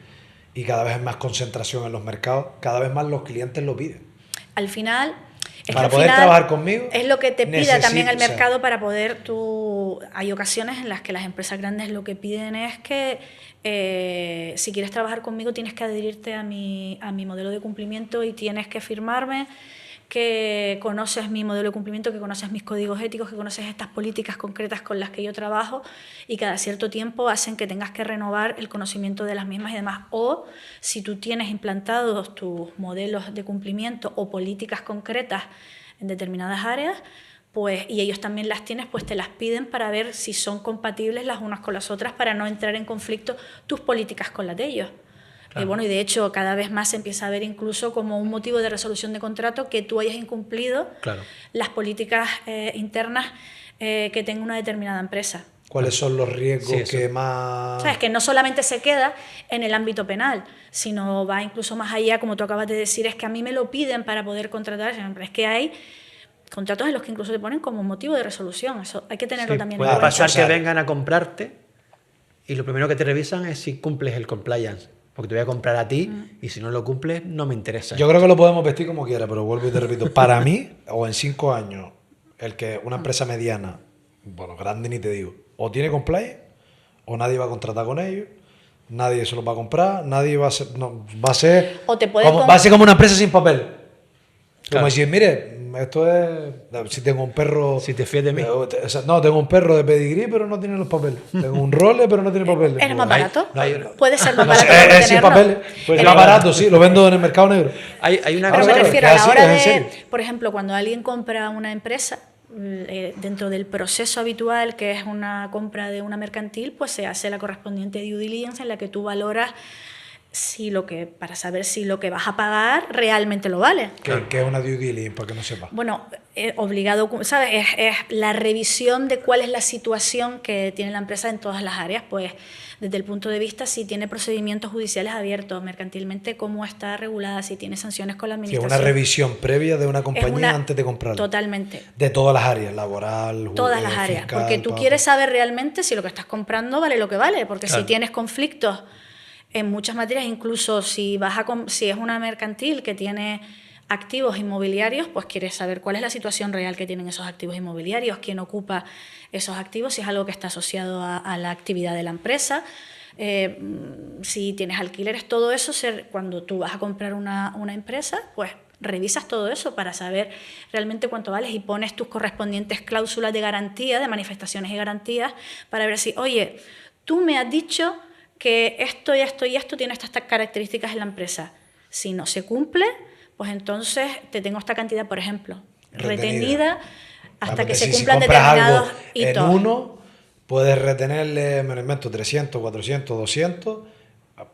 y cada vez hay más concentración en los mercados, cada vez más los clientes lo piden. Al final... Para poder trabajar conmigo, es lo que te pida también el mercado para poder hay ocasiones en las que las empresas grandes lo que piden es que si quieres trabajar conmigo tienes que adherirte a mi modelo de cumplimiento y tienes que firmarme que conoces mi modelo de cumplimiento, que conoces mis códigos éticos, que conoces estas políticas concretas con las que yo trabajo, y cada cierto tiempo hacen que tengas que renovar el conocimiento de las mismas y demás. O si tú tienes implantados tus modelos de cumplimiento o políticas concretas en determinadas áreas, pues, y ellos también las tienes, pues te las piden para ver si son compatibles las unas con las otras, para no entrar en conflicto tus políticas con las de ellos. Claro. Bueno, y de hecho cada vez más se empieza a ver incluso como un motivo de resolución de contrato que tú hayas incumplido las políticas internas que tenga una determinada empresa. ¿Cuáles son los riesgos que más...? O sea, es que no solamente se queda en el ámbito penal, sino va incluso más allá, como tú acabas de decir, es que a mí me lo piden para poder contratar, es que hay contratos en los que incluso te ponen como motivo de resolución, eso hay que tenerlo también en cuenta. Puede pasar que o sea, vengan a comprarte y lo primero que te revisan es si cumples el compliance. Porque te voy a comprar a ti y si no lo cumples, no me interesa. Yo creo que lo podemos vestir como quiera, pero vuelvo y te repito. Para mí, o en 5 años, el que una empresa mediana, bueno, grande ni te digo, o tiene compliance, o nadie va a contratar con ellos, nadie se los va a comprar, nadie va a ser... No, va a ser como una empresa sin papel. Como decir, mire, esto es... Si tengo un perro... Si te fías de mí. No, tengo un perro de pedigrí, pero no tiene los papeles. Tengo un role, pero no tiene papeles. ¿Es más barato? No hay, puede ser más barato. Es sin papeles. Es más barato, sí. Lo vendo en el mercado negro. Hay una pero cosa... me refiero a la hora de... Por ejemplo, cuando alguien compra una empresa, dentro del proceso habitual, que es una compra de una mercantil, pues se hace la correspondiente due diligence en la que tú valoras para saber si lo que vas a pagar realmente lo vale. ¿Qué es una due diligence, para que no sepa? Bueno, obligado, ¿sabes? Es la revisión de cuál es la situación que tiene la empresa en todas las áreas, pues desde el punto de vista si tiene procedimientos judiciales abiertos, mercantilmente cómo está regulada, si tiene sanciones con la administración. Sí, es una revisión previa de una compañía antes de comprarla. Totalmente. De todas las áreas, laboral, todas las áreas, fiscal, porque tú quieres saber realmente si lo que estás comprando vale lo que vale, porque si tienes conflictos en muchas materias, incluso si es una mercantil que tiene activos inmobiliarios, pues quieres saber cuál es la situación real que tienen esos activos inmobiliarios, quién ocupa esos activos, si es algo que está asociado a la actividad de la empresa, si tienes alquileres, todo eso, cuando tú vas a comprar una empresa, pues revisas todo eso para saber realmente cuánto vales y pones tus correspondientes cláusulas de garantía, de manifestaciones y garantías, para ver si, oye, tú me has dicho que esto y esto y esto tiene estas características en la empresa. Si no se cumple, pues entonces te tengo esta cantidad, por ejemplo, retenida hasta que se cumplan determinados hitos. En uno puedes retenerle, me lo invento, 300, 400, 200,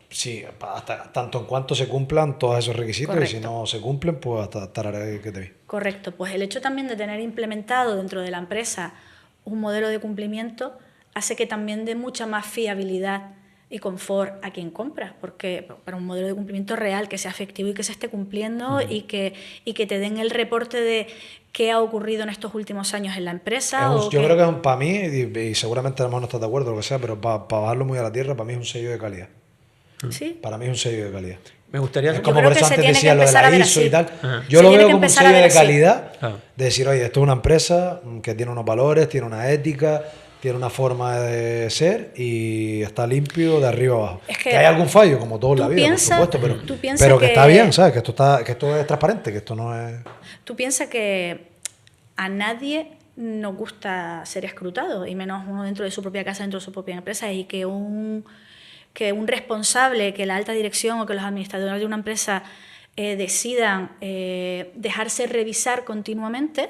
sí, hasta tanto en cuanto se cumplan todos esos requisitos. Correcto. Y si no se cumplen, pues hasta tararé que te vi. Correcto, pues el hecho también de tener implementado dentro de la empresa un modelo de cumplimiento hace que también dé mucha más fiabilidad y confort a quien compra, porque para un modelo de cumplimiento real, que sea efectivo y que se esté cumpliendo y que te den el reporte de qué ha ocurrido en estos últimos años en la empresa. Yo creo que para mí, y seguramente a lo mejor no estás de acuerdo o lo que sea, pero para bajarlo muy a la tierra, para mí es un sello de calidad. ¿Sí? Para mí es un sello de calidad. Me gustaría... Es como por eso antes decía lo de la ISO y tal. Ajá. Yo lo veo como un sello de calidad, de decir, oye, esto es una empresa que tiene unos valores, tiene una ética, tiene una forma de ser y está limpio de arriba abajo. Es que hay algún fallo, como todo en la vida, por supuesto, pero que está bien, ¿sabes? Que esto es transparente, que esto no es... Tú piensas que a nadie nos gusta ser escrutado, y menos uno dentro de su propia casa, dentro de su propia empresa, y que un responsable, que la alta dirección o que los administradores de una empresa decidan dejarse revisar continuamente,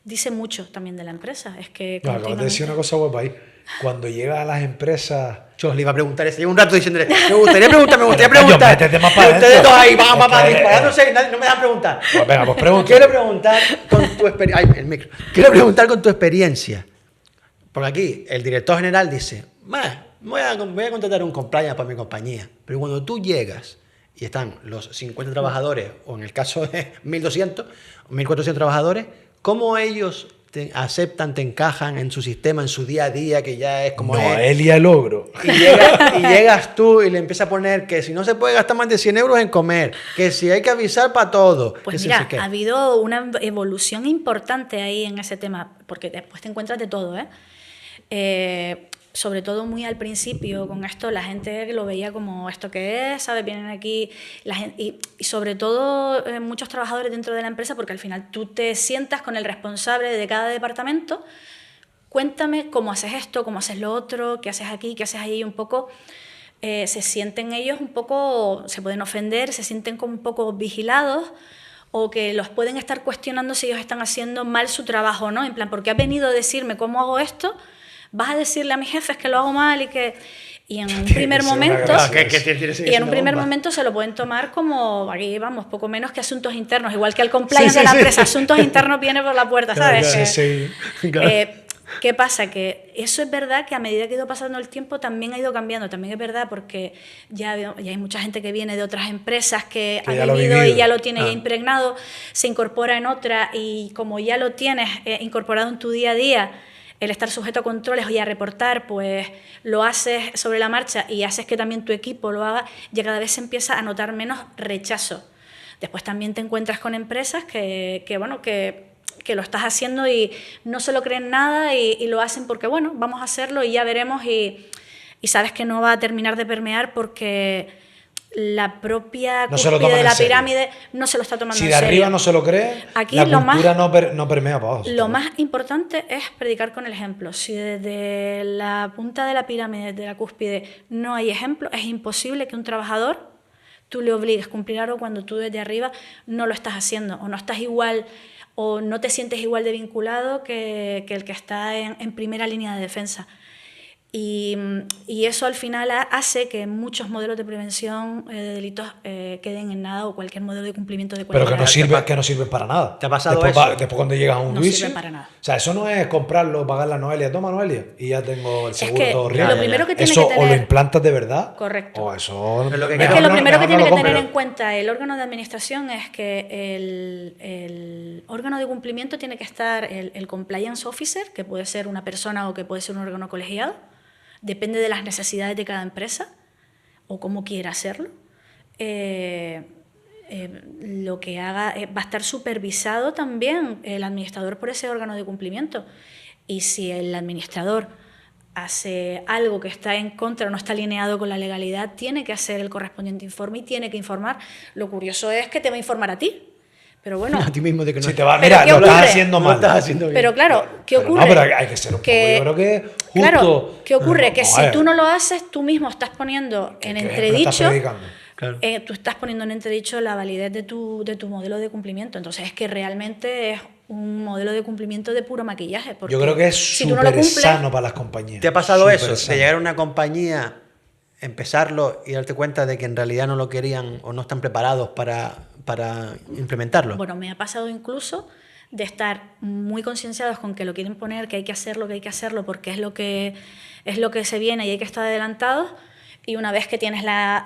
dice mucho también de la empresa. Es que no, acabas de decir una cosa guapa ahí. Cuando llega a las empresas... Yo le iba a preguntar eso, llevo un rato diciéndole, me gustaría preguntar. Métete más para ustedes dos ahí, vamos, disparándose, no me dejan preguntar. Pues venga, pues pregunta. Quiero preguntar con tu experiencia... Ay, el micro. Quiero preguntar con tu experiencia. Porque aquí el director general dice, voy a contratar un compliance para mi compañía. Pero cuando tú llegas y están los 50 trabajadores, o en el caso de 1.200, 1.400 trabajadores, ¿cómo ellos te aceptan, te encajan en su sistema, en su día a día, que ya es como... No, él y el ogro. Y llegas tú y le empiezas a poner que si no se puede gastar más de 100 euros en comer, que si hay que avisar para todo. Pues mira, ha habido una evolución importante ahí en ese tema, porque después te encuentras de todo, sobre todo muy al principio con esto, la gente lo veía como esto que es, ¿sabes? Vienen aquí la gente, y sobre todo muchos trabajadores dentro de la empresa, porque al final tú te sientas con el responsable de cada departamento, cuéntame cómo haces esto, cómo haces lo otro, qué haces aquí, qué haces ahí, un poco... se sienten ellos un poco, se pueden ofender, se sienten como un poco vigilados, o que los pueden estar cuestionando si ellos están haciendo mal su trabajo, ¿no? En plan, ¿por qué has venido a decirme cómo hago esto? ¿Vas a decirle a mis jefes que lo hago mal y en un primer momento momento se lo pueden tomar como, aquí vamos, poco menos que asuntos internos, igual que el compliance de la empresa, asuntos internos viene por la puerta, ¿sabes? ¿Qué pasa? Que eso es verdad que a medida que ha ido pasando el tiempo también ha ido cambiando, también es verdad porque ya hay mucha gente que viene de otras empresas que ha vivido y ya lo tiene ya impregnado, se incorpora en otra y como ya lo tienes incorporado en tu día a día, el estar sujeto a controles y a reportar, pues lo haces sobre la marcha y haces que también tu equipo lo haga, ya cada vez se empieza a notar menos rechazo. Después también te encuentras con empresas que lo estás haciendo y no se lo creen nada y lo hacen porque, bueno, vamos a hacerlo y ya veremos y sabes que no va a terminar de permear porque la propia cúspide de la pirámide no se lo está tomando en serio. Si de arriba no se lo cree, aquí la cultura no permea para abajo. Lo más importante es predicar con el ejemplo. Si desde la punta de la pirámide, desde la cúspide, no hay ejemplo, es imposible que un trabajador tú le obligues a cumplir algo cuando tú desde arriba no lo estás haciendo o no estás igual o no te sientes igual de vinculado que el que está en primera línea de defensa. Y eso al final hace que muchos modelos de prevención de delitos queden en nada, o cualquier modelo de cumplimiento de cualquier Pero que no sirven para nada. ¿Te ha pasado después, eso? Después cuando llegas a un No juicio... sirven para nada. O sea, eso no es comprarlo, pagar la Noelia. Toma, Noelia, y ya tengo el seguro que todo lo real. primero que tiene eso que o lo tener- implantas de verdad. Correcto. O eso... Es lo que Es Mejor que lo no- primero que mejor tiene no que lo tener compres. en cuenta el órgano de administración es que el órgano de cumplimiento tiene que estar el compliance officer, que puede ser una persona o que puede ser un órgano colegiado, depende de las necesidades de cada empresa o cómo quiera hacerlo. Lo que haga va a estar supervisado también el administrador por ese órgano de cumplimiento. Y si el administrador hace algo que está en contra o no está alineado con la legalidad, tiene que hacer el correspondiente informe y tiene que informar. Lo curioso es que te va a informar a ti. Pero bueno, A ti mismo de que no. Si te va, Pero mira, ¿qué lo estás ocurre? haciendo No mal. lo estás haciendo bien. pero claro, ¿qué Pero ocurre? no, pero hay que ser un poco, yo creo que justo. Claro, ¿qué ocurre? Que Vamos a si ver. tú no lo haces, tú mismo estás poniendo en ¿Qué ejemplo entredicho... estás predicando? Claro. Tú estás poniendo en entredicho la validez de tu modelo de cumplimiento. Entonces es que realmente es un modelo de cumplimiento de puro maquillaje. Porque Yo creo que es si tú no lo súper cumples, sano para las compañías. ¿Te ha pasado Súper eso? sano. De llegar a una compañía, empezarlo y darte cuenta de que en realidad no lo querían o no están preparados para implementarlo. Bueno, me ha pasado incluso de estar muy concienciados con que lo quieren poner, que hay que hacerlo, porque es lo que se viene y hay que estar adelantados. Y una vez que tienes la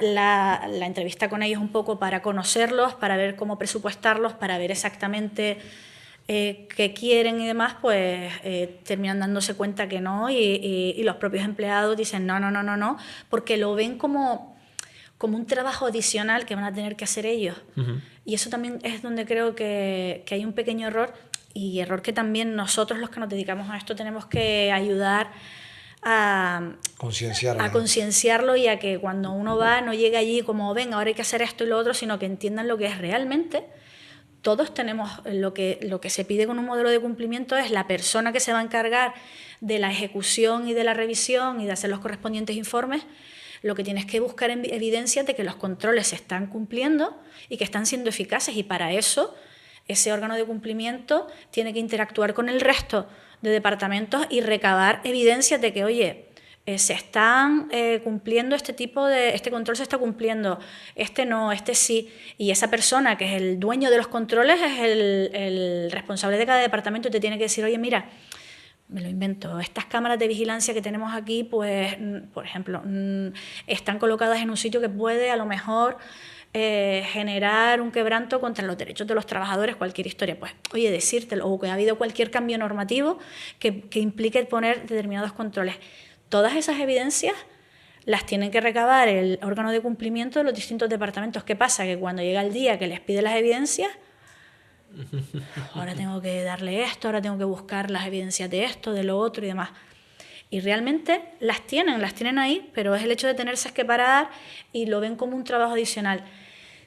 entrevista con ellos un poco para conocerlos, para ver cómo presupuestarlos, para ver exactamente qué quieren y demás, pues terminan dándose cuenta que no, y los propios empleados dicen no, porque lo ven como un trabajo adicional que van a tener que hacer ellos. Ujú. Y eso también es donde creo que hay un pequeño error, y error que también nosotros los que nos dedicamos a esto tenemos que ayudar a concienciarlo, y a que cuando uno va no llegue allí como, venga, ahora hay que hacer esto y lo otro, sino que entiendan lo que es realmente. Todos tenemos lo que se pide con un modelo de cumplimiento, es la persona que se va a encargar de la ejecución y de la revisión y de hacer los correspondientes informes. Lo que tienes que buscar en evidencia de que los controles se están cumpliendo y que están siendo eficaces, y para eso ese órgano de cumplimiento tiene que interactuar con el resto de departamentos y recabar evidencias de que, oye, se están cumpliendo este control se está cumpliendo, este no, este sí, y esa persona que es el dueño de los controles es el responsable de cada departamento, y te tiene que decir, oye, mira, me lo invento, estas cámaras de vigilancia que tenemos aquí, pues, por ejemplo, están colocadas en un sitio que puede a lo mejor generar un quebranto contra los derechos de los trabajadores, cualquier historia, pues, oye, decírtelo, o que ha habido cualquier cambio normativo que implique poner determinados controles. Todas esas evidencias las tienen que recabar el órgano de cumplimiento de los distintos departamentos. ¿Qué pasa? Que cuando llega el día que les pide las evidencias, ahora tengo que darle esto, ahora tengo que buscar las evidencias de esto, de lo otro y demás. Y realmente las tienen ahí, pero es el hecho de tenerse que parar y lo ven como un trabajo adicional.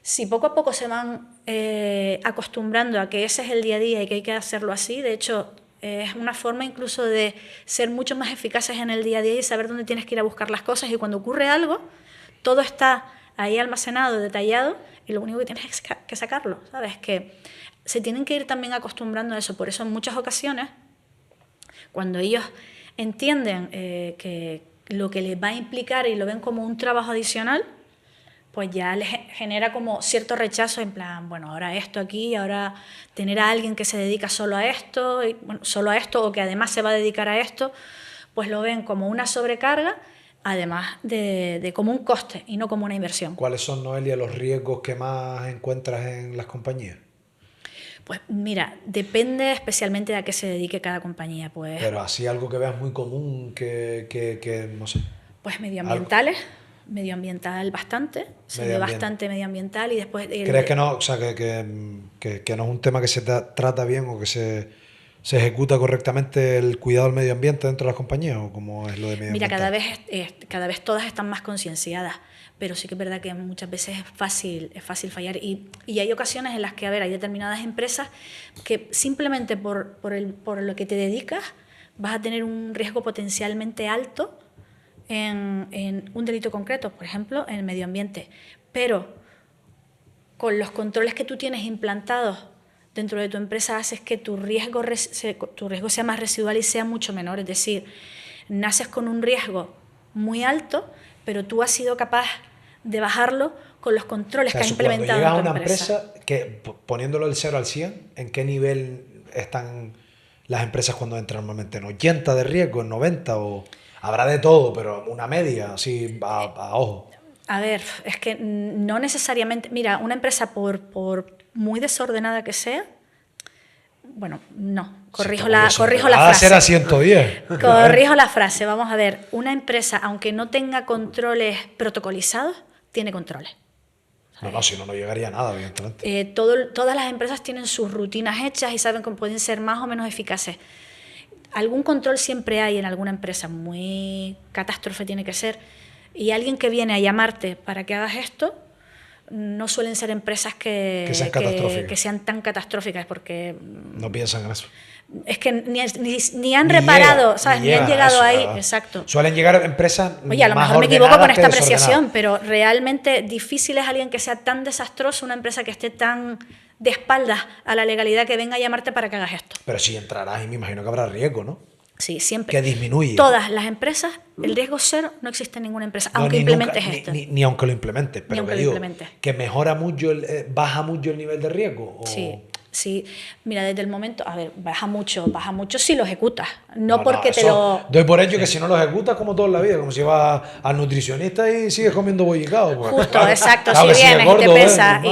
Si poco a poco se van acostumbrando a que ese es el día a día y que hay que hacerlo así, de hecho, es una forma incluso de ser mucho más eficaces en el día a día y saber dónde tienes que ir a buscar las cosas, y cuando ocurre algo, todo está ahí almacenado, detallado, y lo único que tienes es que sacarlo, ¿sabes? Que se tienen que ir también acostumbrando a eso. Por eso en muchas ocasiones, cuando ellos entienden que lo que les va a implicar y lo ven como un trabajo adicional, pues ya les genera como cierto rechazo, en plan, bueno, ahora esto aquí, ahora tener a alguien que se dedica solo a esto, o que además se va a dedicar a esto, pues lo ven como una sobrecarga, además de como un coste y no como una inversión. ¿Cuáles son, Noelia, los riesgos que más encuentras en las compañías? Pues mira, depende especialmente a qué se dedique cada compañía. Pues, Pero así algo que veas muy común, que no sé. pues medioambientales. Medioambiental bastante, se ve bastante medioambiental, y después... ¿Crees que no, o sea, que no es un tema que se trata bien o que se ejecuta correctamente el cuidado del medio ambiente dentro de las compañías, o cómo es lo de medio Mira, ambiente? cada vez todas están más concienciadas, pero sí que es verdad que muchas veces es fácil fallar, y hay ocasiones en las que, hay determinadas empresas que simplemente por lo que te dedicas vas a tener un riesgo potencialmente alto en un delito concreto, por ejemplo, en el medio ambiente. Pero con los controles que tú tienes implantados dentro de tu empresa haces que tu riesgo sea más residual y sea mucho menor. Es decir, naces con un riesgo muy alto, pero tú has sido capaz de bajarlo con los controles que has implementado en tu cuando llegas a una empresa. que, poniéndolo del 0 al 100, ¿en qué nivel están las empresas cuando entran normalmente? ¿En 80 de riesgo, en 90? O habrá de todo, pero una media, así a ojo. A ver, es que no necesariamente... Mira, una empresa, por muy desordenada que sea, bueno, no, corrijo la Va a ser a frase. 110. Corrijo la frase, vamos a ver. Una empresa, aunque no tenga controles protocolizados, tiene controles. No, si no, no llegaría a nada, evidentemente. Todas las empresas tienen sus rutinas hechas y saben cómo pueden ser más o menos eficaces. Algún control siempre hay en alguna empresa, muy catástrofe tiene que ser. Y alguien que viene a llamarte para que hagas esto, no suelen ser empresas que sean tan catastróficas, porque... No piensan en eso. Es que ni han reparado, ¿sabes? Ni han llegado ahí, exacto. Suelen llegar empresas. Oye, a lo mejor me equivoco con esta apreciación, pero realmente difícil es alguien que sea tan desastroso, una empresa que esté tan de espaldas a la legalidad, que venga a llamarte para que hagas esto. Pero si entrarás, y me imagino que habrá riesgo, ¿no? Sí, siempre. Que disminuye. Todas las empresas, el riesgo cero, no existe en ninguna empresa, No, aunque implementes esto. Ni aunque lo implementes, pero que digo, que mejora mucho, baja mucho el nivel de riesgo. Sí. Sí, mira, desde el momento, a ver, baja mucho si lo ejecutas, no porque te lo... Doy por hecho que si no lo ejecutas, como todo en la vida, como si vas al nutricionista y sigues comiendo bollicao. Pues, justo, claro, exacto, claro, si vienes y te pesas,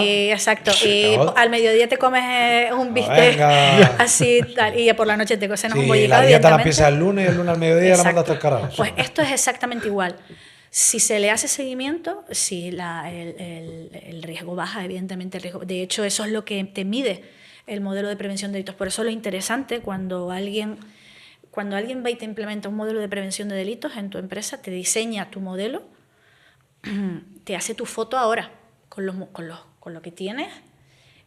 y al mediodía te comes un bistec, así, tal, y por la noche te cocinas un bollicao, la dieta la empiezas el lunes al mediodía la mandas al carajo. Pues esto es exactamente igual. Si se le hace seguimiento, sí, el riesgo baja, evidentemente el riesgo. De hecho, eso es lo que te mide el modelo de prevención de delitos. Por eso lo interesante cuando alguien va y te implementa un modelo de prevención de delitos en tu empresa, te diseña tu modelo, te hace tu foto ahora con lo que tienes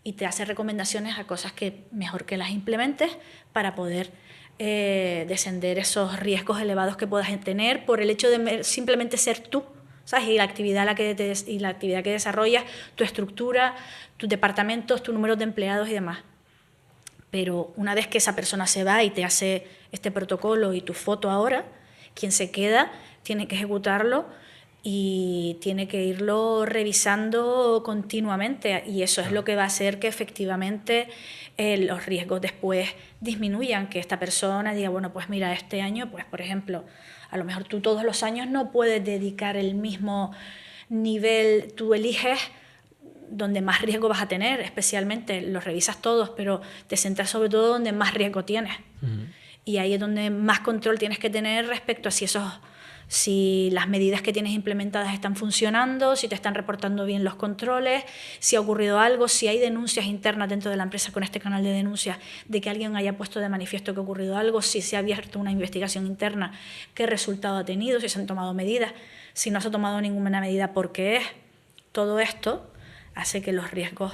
y te hace recomendaciones a cosas que mejor que las implementes para poder descender esos riesgos elevados que puedas tener por el hecho de simplemente ser tú, ¿sabes? Y la actividad que desarrollas, tu estructura, tus departamentos, tus números de empleados y demás. Pero una vez que esa persona se va y te hace este protocolo y tu foto ahora, quien se queda tiene que ejecutarlo y tiene que irlo revisando continuamente, y eso es lo que va a hacer que efectivamente los riesgos después disminuyan, que esta persona diga, bueno, pues mira, este año, pues por ejemplo, a lo mejor tú todos los años no puedes dedicar el mismo nivel, tú eliges donde más riesgo vas a tener, especialmente, los revisas todos, pero te centras sobre todo donde más riesgo tienes. Y ahí es donde más control tienes que tener respecto a si las medidas que tienes implementadas están funcionando, si te están reportando bien los controles, si ha ocurrido algo, si hay denuncias internas dentro de la empresa con este canal de denuncias de que alguien haya puesto de manifiesto que ha ocurrido algo, si se ha abierto una investigación interna, qué resultado ha tenido, si se han tomado medidas, si no se ha tomado ninguna medida, ¿por qué es? Todo esto hace que los riesgos...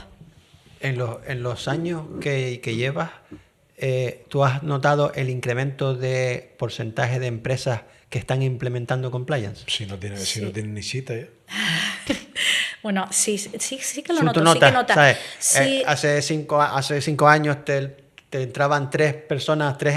En los años que llevas, ¿tú has notado el incremento de porcentaje de empresas que están implementando compliance? Si no tienen ni cita ya. Bueno, sí que lo noto. Notas, sí que nota. ¿sabes? Sí. Hace 5 años te entraban 3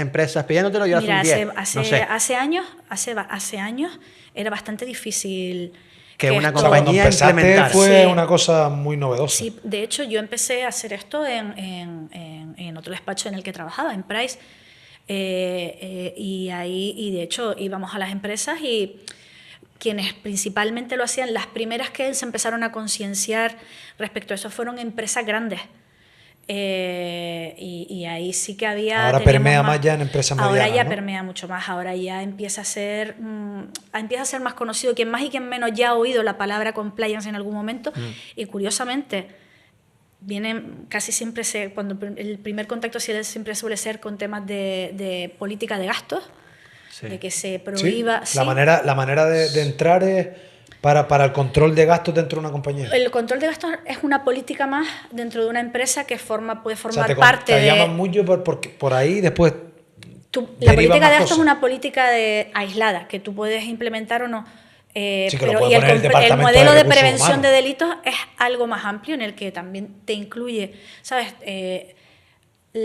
empresas pidiéndotelo y ahora son 10. Hace años era bastante difícil que una esto... compañía implementara. Fue una cosa muy novedosa. Sí, de hecho yo empecé a hacer esto en otro despacho en el que trabajaba, en Price, y de hecho íbamos a las empresas y quienes principalmente lo hacían, las primeras que se empezaron a concienciar respecto a eso fueron empresas grandes. Y ahí sí que había... Ahora permea más ya en empresas medianas, ahora ya ¿no? Permea mucho más, ahora ya empieza a ser más conocido. Quien más y quien menos ya ha oído la palabra compliance en algún momento, y curiosamente vienen casi siempre, cuando el primer contacto siempre suele ser con temas de política de gastos, de que se prohíba... Sí, la manera de entrar es... Para el control de gastos dentro de una compañía. El control de gastos es una política más dentro de una empresa que puede formar parte de... Te llaman mucho por ahí, después... La política de gastos es una política aislada, que tú puedes implementar o no. Pero el modelo de prevención de delitos es algo más amplio, en el que también te incluye, ¿sabes?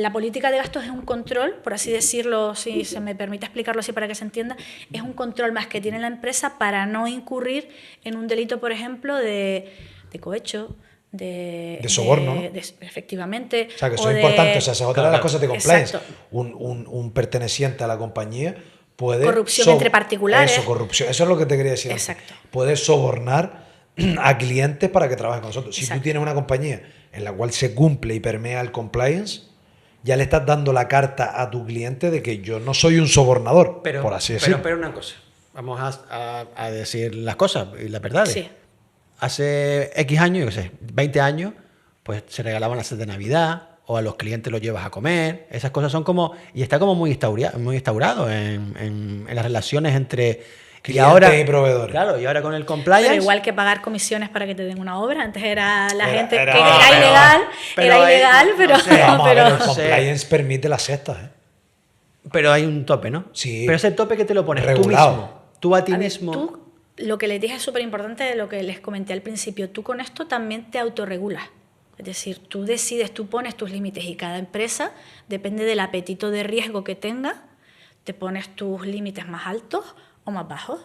la política de gastos es un control, por así decirlo, si se me permite explicarlo así para que se entienda, es un control más que tiene la empresa para no incurrir en un delito, por ejemplo, de cohecho, de soborno, ¿no? Efectivamente. O sea, que eso es importante, o sea, esa es otra de las cosas de compliance. Exacto. Un perteneciente a la compañía puede... Corrupción entre particulares. Eso, corrupción. Eso es lo que te quería decir. Exacto. Puede sobornar a clientes para que trabajen con nosotros. Si Exacto. tú tienes una compañía en la cual se cumple y permea el compliance, ya le estás dando la carta a tu cliente de que yo no soy un sobornador, por así decirlo. Pero una cosa, vamos a decir las cosas y las verdades. Sí. Hace X años, yo qué sé, 20 años, pues se regalaban las de Navidad o a los clientes los llevas a comer. Esas cosas son como... Y está como muy instaurado en las relaciones entre... Clientes y proveedores. Claro, y ahora con el compliance... Pero igual que pagar comisiones para que te den una obra. Antes era la gente era- que no, era pero- ilegal, pero era hay- ilegal, no pero... sé, Vamos a ver, pero el compliance permite las cestas, ¿eh? Pero hay un tope, ¿no? Sí. Pero ese tope que te lo pones Regulado. tú mismo. Tú a ti A ver, mismo... tú, lo que les dije es súper importante de lo que les comenté al principio. Tú con esto también te autorregulas. Es decir, tú decides, tú pones tus límites y cada empresa, depende del apetito de riesgo que tenga, te pones tus límites más altos o más bajos.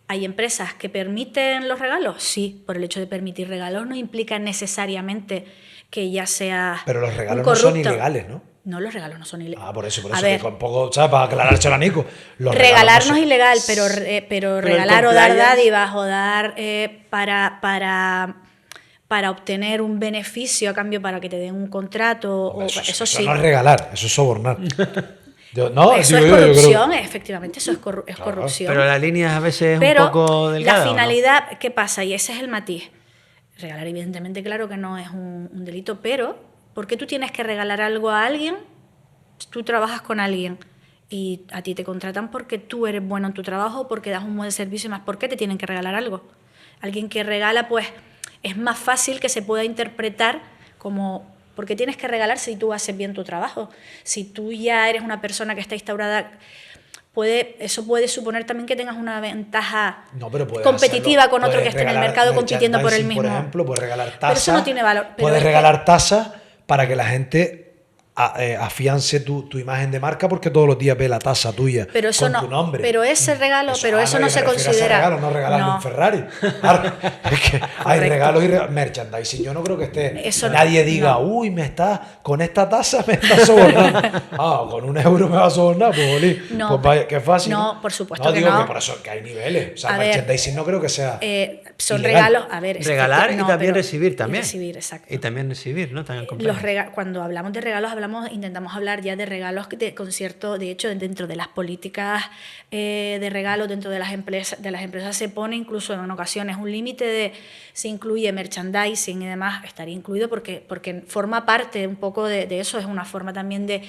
¿Hay empresas que permiten los regalos? Sí, por el hecho de permitir regalos no implica necesariamente que ya sea Pero los un regalos no son corrupto. ilegales, ¿no? No, los regalos no son ilegales. Ah, por eso, A que ver, con poco, ¿sabes? Para aclarárselo a Nico. Los regalar regalos no es son- ilegal, pero regalar o dar compliance- dádivas o dar para obtener un beneficio a cambio para que te den un contrato, Hombre, eso eso sí. no es regalar, eso es sobornar. Eso es corrupción, efectivamente, eso es corrupción. Pero la línea a veces es Pero un poco delgada. la ¿o no? finalidad, ¿qué pasa? Y ese es el matiz. Regalar, evidentemente, claro que no es un delito, pero ¿por qué tú tienes que regalar algo a alguien? Tú trabajas con alguien y a ti te contratan porque tú eres bueno en tu trabajo, porque das un buen servicio y más. ¿Por qué te tienen que regalar algo? Alguien que regala, pues es más fácil que se pueda interpretar como... ¿Por qué tienes que regalar si tú haces bien tu trabajo? Si tú ya eres una persona que está instaurada, eso puede suponer también que tengas una ventaja No, pero puedes competitiva hacerlo. con otro que Puedes esté en el regalar mercado compitiendo por el merchandising, mismo. Por ejemplo, puedes regalar Pero tazas. eso no tiene valor. Pero Puedes es que- regalar tazas para que la gente afiance tu imagen de marca porque todos los días ve la taza tuya Pero eso con no, tu nombre. pero ese regalo, pero eso no yo se me refiero a ese considera. regalo, no regalarle No. un Ferrari. Claro, es que hay regalos y merchandising. Yo no creo que Eso no, nadie diga, no. uy, con esta taza me está sobornando. Con €1 me va a sobornar, pues bolí. No, Pues vaya, qué fácil. no, por supuesto que digo no. que por eso que hay niveles. O sea, A ver, merchandising no creo que sea. Son ilegal. regalos, a ver. Regalar y no, también pero- recibir también. Y recibir, exacto. Y también recibir, ¿no? También el Cuando hablamos de regalos, intentamos hablar ya de regalos de concierto. De hecho, dentro de las políticas de regalos, dentro de las empresas se pone incluso en ocasiones un límite se incluye merchandising y demás, estaría incluido porque forma parte un poco de eso, es una forma también de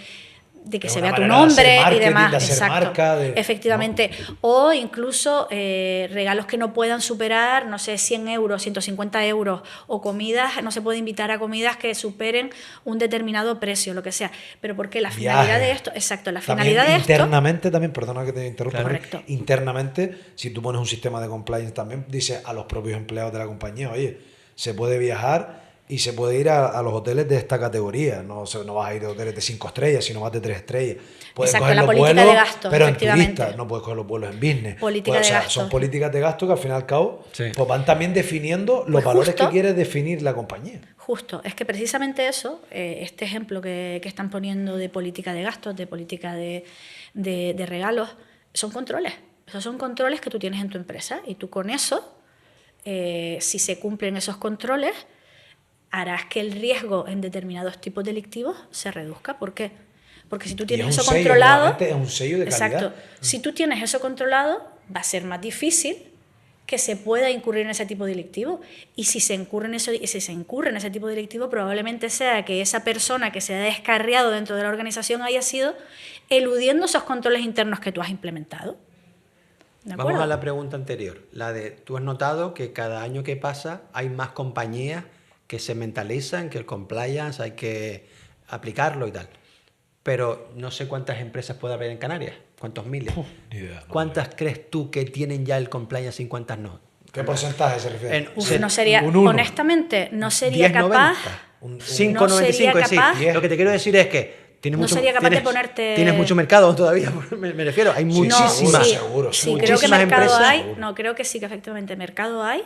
que Es se una vea tu manera de hacer nombre y marketing, demás. de hacer Exacto. marca, Efectivamente. ¿no? O incluso regalos que no puedan superar, no sé, 100 euros, 150 euros, o comidas, no se puede invitar a comidas que superen un determinado precio, lo que sea. Pero porque la finalidad de esto, exacto, la También finalidad de esto... internamente también, perdona que te interrumpa, Claro. Manuel, Correcto. internamente, si tú pones un sistema de compliance también, dice a los propios empleados de la compañía, oye, se puede viajar y se puede ir a los hoteles de esta categoría, no vas a ir a hoteles de 5 estrellas, sino más de 3 estrellas. Puedes Exacto, coger la los política vuelos, de gasto, pero en efectivamente. turista, no puedes coger los vuelos en business. Política de gasto. Son políticas de gasto que al fin y al cabo Sí. pues van también definiendo los Pues valores justo. que quiere definir la compañía. Justo, es que precisamente eso, este ejemplo que están poniendo de política de gastos, de política de regalos, son controles. Esos son controles que tú tienes en tu empresa y tú con eso, si se cumplen esos controles, harás que el riesgo en determinados tipos delictivos se reduzca. ¿Por qué? Porque si tú tienes es un eso sello, controlado... realmente es un sello de calidad. Exacto. Si tú tienes eso controlado, va a ser más difícil que se pueda incurrir en ese tipo delictivo. Y si se incurre en ese tipo delictivo, probablemente sea que esa persona que se ha descarriado dentro de la organización haya sido eludiendo esos controles internos que tú has implementado. ¿De acuerdo? Vamos a la pregunta anterior. La de, tú has notado que cada año que pasa hay más compañías que se mentalizan que el compliance hay que aplicarlo y tal. Pero no sé cuántas empresas puede haber en Canarias. ¿Cuántos miles? Ni idea, no, ¿Cuántas crees tú que tienen ya el compliance y cuántas no? ¿Qué porcentaje se refiere? No sería, un uno. honestamente, no sería 10-90. capaz. Un 5,95. no sería Es decir, capaz. lo que te quiero decir es que no sería capaz de ponerte... Tienes mucho mercado todavía, me refiero, hay muchísimas. No, sí, seguro. Sí, creo que mercado empresas. hay. No, creo que sí, que efectivamente mercado hay.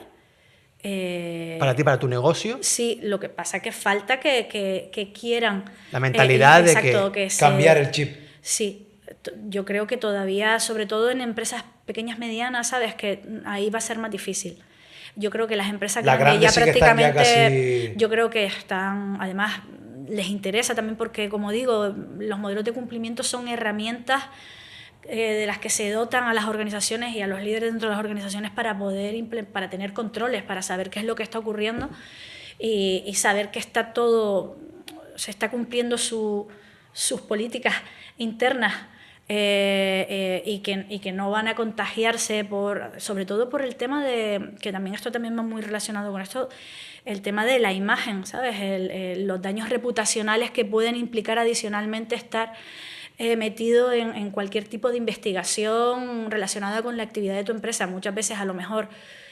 Para ti, para tu negocio. Sí, lo que pasa es que falta que quieran... La mentalidad de exacto, que cambiar el chip. Sí, yo creo que todavía, sobre todo en empresas pequeñas, medianas, ¿sabes? Que ahí va a ser más difícil. Yo creo que las empresas grandes ya sí prácticamente... casi... Yo creo que están, además, les interesa también porque, como digo, los modelos de cumplimiento son herramientas de las que se dotan a las organizaciones y a los líderes dentro de las organizaciones para para tener controles, para saber qué es lo que está ocurriendo y saber que está todo, se está cumpliendo sus políticas internas y que no van a contagiarse sobre todo por el tema de, que también esto también va muy relacionado con esto, el tema de la imagen, ¿sabes? Los daños reputacionales que pueden implicar adicionalmente estar metido en cualquier tipo de investigación relacionada con la actividad de tu empresa. Muchas veces a lo mejor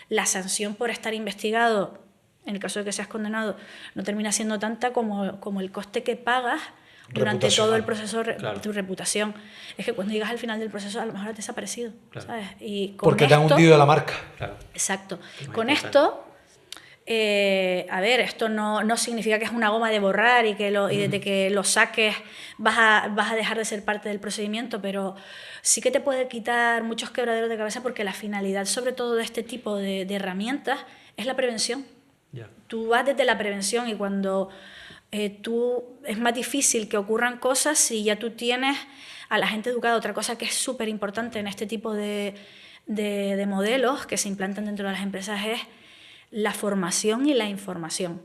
la sanción por estar investigado, en el caso de que seas condenado, no termina siendo tanta como el coste que pagas durante todo el proceso de tu reputación. Es que cuando llegas al final del proceso a lo mejor has desaparecido, ¿sabes? Y porque te han hundido la marca. Exacto. Con esto... a ver, esto no significa que es una goma de borrar y desde que lo saques vas a dejar de ser parte del procedimiento, pero sí que te puede quitar muchos quebraderos de cabeza porque la finalidad sobre todo de este tipo de herramientas es la prevención. Tú vas desde la prevención y cuando es más difícil que ocurran cosas si ya tú tienes a la gente educada. Otra cosa que es súper importante en este tipo de modelos que se implantan dentro de las empresas es la formación y la información.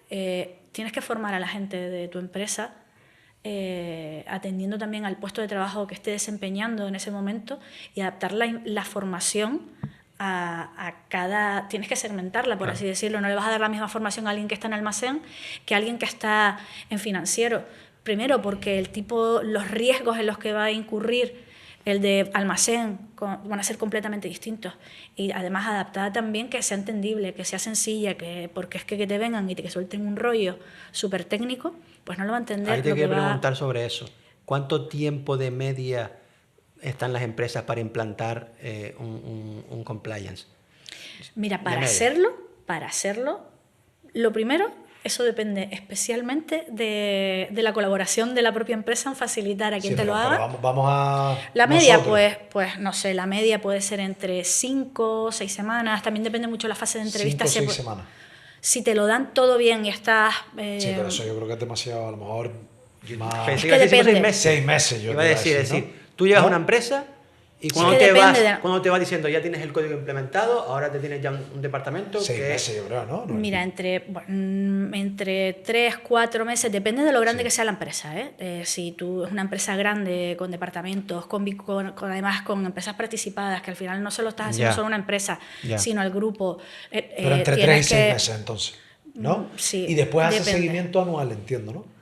Tienes que formar a la gente de tu empresa atendiendo también al puesto de trabajo que esté desempeñando en ese momento y adaptar la formación a cada... Tienes que segmentarla, por así decirlo. No le vas a dar la misma formación a alguien que está en almacén que a alguien que está en financiero. Primero porque los riesgos en los que va a incurrir el de almacén van a ser completamente distintos y además adaptada también que sea entendible, que sea sencilla, porque es que te vengan y te suelten un rollo súper técnico, pues no lo va a entender. Ahí te quiero preguntar sobre eso. ¿Cuánto tiempo de media están las empresas para implantar un compliance? Mira, para hacerlo, lo primero... Eso depende especialmente de la colaboración de la propia empresa en facilitar a quien te lo haga. Vamos a... La media, pues no sé, la media puede ser entre 5 o 6 semanas. También depende mucho de la fase de entrevista. 5 o 6 semanas. Si te lo dan todo bien y estás... sí, pero eso yo creo que es demasiado, a lo mejor más... Es que depende. 6 meses. 6 meses, yo iba a decir, tú llegas a una empresa... Y cuando te vas diciendo, ya tienes el código implementado, ahora te tienes ya un departamento 6 meses, yo creo, ¿no? Mira, entre 3, 4 meses, depende de lo grande que sea la empresa, ¿eh? Si tú es una empresa grande, con departamentos, además con empresas participadas, que al final no solo estás haciendo solo una empresa, sino el grupo. Pero entre 3 y 6 meses, entonces, ¿no? Sí. Y después hace seguimiento anual, entiendo, ¿no?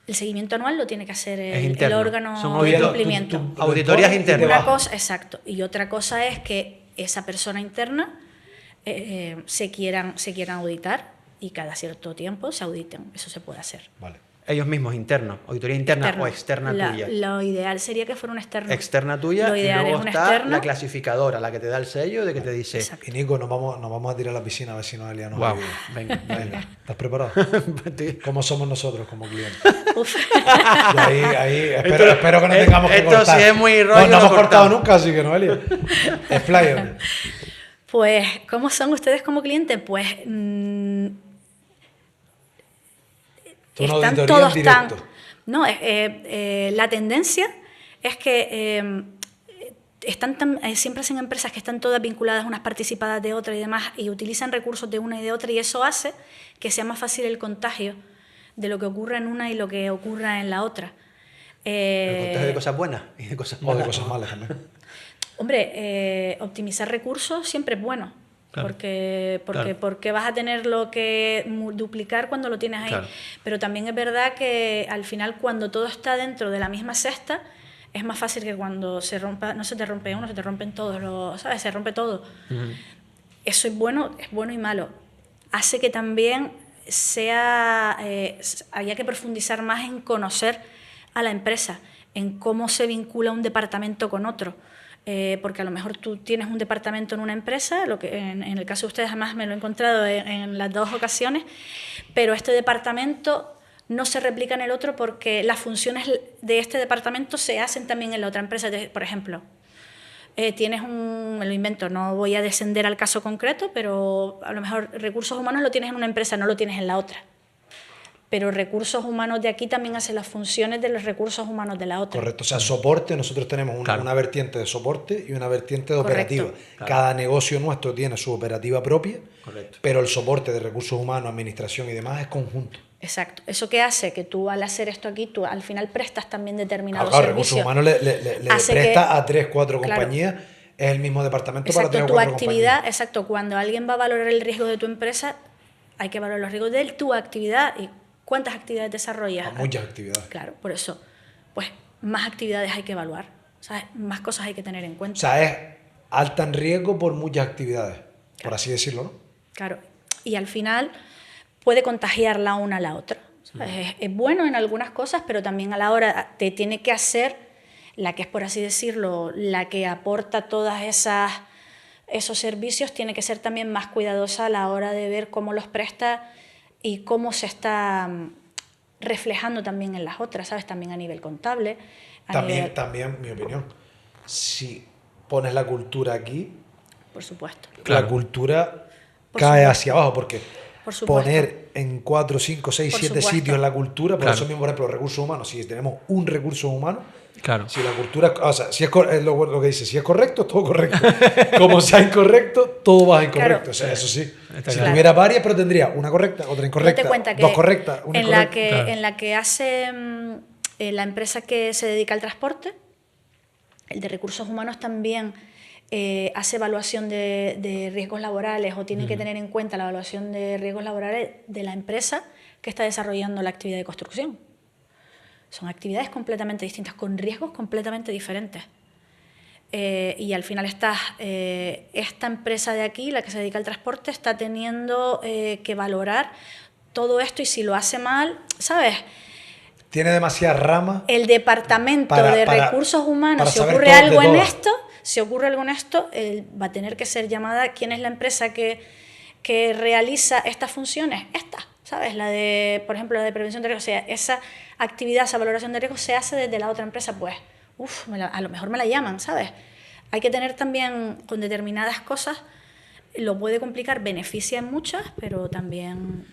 El seguimiento anual lo tiene que hacer el órgano de cumplimiento. Auditorías internas. Exacto. Y otra cosa es que esa persona interna se quieran auditar y cada cierto tiempo se auditen. Eso se puede hacer. Vale. Ellos mismos, internos. Auditoría interna o externa tuya. Lo ideal sería que fuera un externo. Externa tuya. Lo ideal y luego es un está externo. La clasificadora, la que te da el sello de que te dice... Exacto. Y Nico, nos vamos a tirar a la piscina a ver si Noelia nos wow. ayuda. Venga. ¿Estás preparado? ¿Cómo somos nosotros como clientes? Uf. Y ahí espero que no tengamos que cortar. Esto sí es muy rollo. No hemos cortado nunca, así que Noelia. Expláyame. Pues, ¿cómo son ustedes como clientes? Pues... están todos tan... No, la tendencia es que siempre hacen empresas que están todas vinculadas unas participadas de otra y demás y utilizan recursos de una y de otra y eso hace que sea más fácil el contagio de lo que ocurre en una y lo que ocurra en la otra. El contagio de cosas buenas y de cosas malas. O de cosas malas también. Hombre, optimizar recursos siempre es bueno. Claro, porque vas a tenerlo que duplicar cuando lo tienes ahí. Claro. Pero también es verdad que al final cuando todo está dentro de la misma cesta es más fácil que cuando se rompa, no se te rompe uno, se te rompen todos, ¿sabes? Se rompe todo. Eso es bueno y malo. Hace que también había que profundizar más en conocer a la empresa, en cómo se vincula un departamento con otro. Porque a lo mejor tú tienes un departamento en una empresa, lo que en el caso de ustedes además me lo he encontrado en las 2 ocasiones, pero este departamento no se replica en el otro porque las funciones de este departamento se hacen también en la otra empresa. Por ejemplo, me lo invento, no voy a descender al caso concreto, pero a lo mejor recursos humanos lo tienes en una empresa, no lo tienes en la otra. Pero recursos humanos de aquí también hacen las funciones de los recursos humanos de la otra. Correcto, o sea, soporte, nosotros tenemos una vertiente de soporte y una vertiente de operativa. Claro. Cada negocio nuestro tiene su operativa propia, pero el soporte de recursos humanos, administración y demás es conjunto. Exacto. Eso que hace que tú al hacer esto aquí, tú al final prestas también determinados Recursos servicios. humanos le presta a 3, 4 compañías, es el mismo departamento para 3 o 4 compañías. Exacto, cuando alguien va a valorar el riesgo de tu empresa, hay que valorar los riesgos de tu actividad y cuántas actividades desarrollas. Muchas actividades. Claro, por eso, pues más actividades hay que evaluar, ¿sabes? Más cosas hay que tener en cuenta. O sea, es alta en riesgo por muchas actividades, por así decirlo, ¿no? Claro, y al final puede contagiar la una a la otra. Es bueno en algunas cosas, pero también a la hora te tiene que hacer la que es, por así decirlo, la que aporta todas esos servicios, tiene que ser también más cuidadosa a la hora de ver cómo los presta y cómo se está reflejando también en las otras, ¿sabes? También a nivel contable. También, mi opinión, si pones la cultura aquí, por supuesto. La cultura cae hacia abajo, porque poner en 4, 5, 6, 7 sitios la cultura, por eso mismo, por ejemplo, los recursos humanos, si tenemos un recurso humano, si la cultura, o sea, si es lo que dice, si es correcto, todo correcto. Como sea incorrecto, todo va incorrecto. Claro. O sea, eso sí. Si tuviera varias, pero tendría una correcta, otra incorrecta, dos correctas, una incorrecta. En la que hace la empresa que se dedica al transporte, el de recursos humanos también hace evaluación de riesgos laborales o tiene que tener en cuenta la evaluación de riesgos laborales de la empresa que está desarrollando la actividad de construcción. Son actividades completamente distintas, con riesgos completamente diferentes. Y al final esta empresa de aquí, la que se dedica al transporte, está teniendo que valorar todo esto y si lo hace mal, ¿sabes? Tiene demasiadas ramas. El departamento de recursos humanos, si ocurre algo en esto, va a tener que ser llamada. ¿Quién es la empresa que realiza estas funciones? Esta, ¿sabes? Por ejemplo, la de prevención de riesgos. O sea, esa actividad, esa valoración de riesgos se hace desde la otra empresa. Pues, a lo mejor me la llaman, ¿sabes? Hay que tener también con determinadas cosas, lo puede complicar, beneficia en muchas, pero también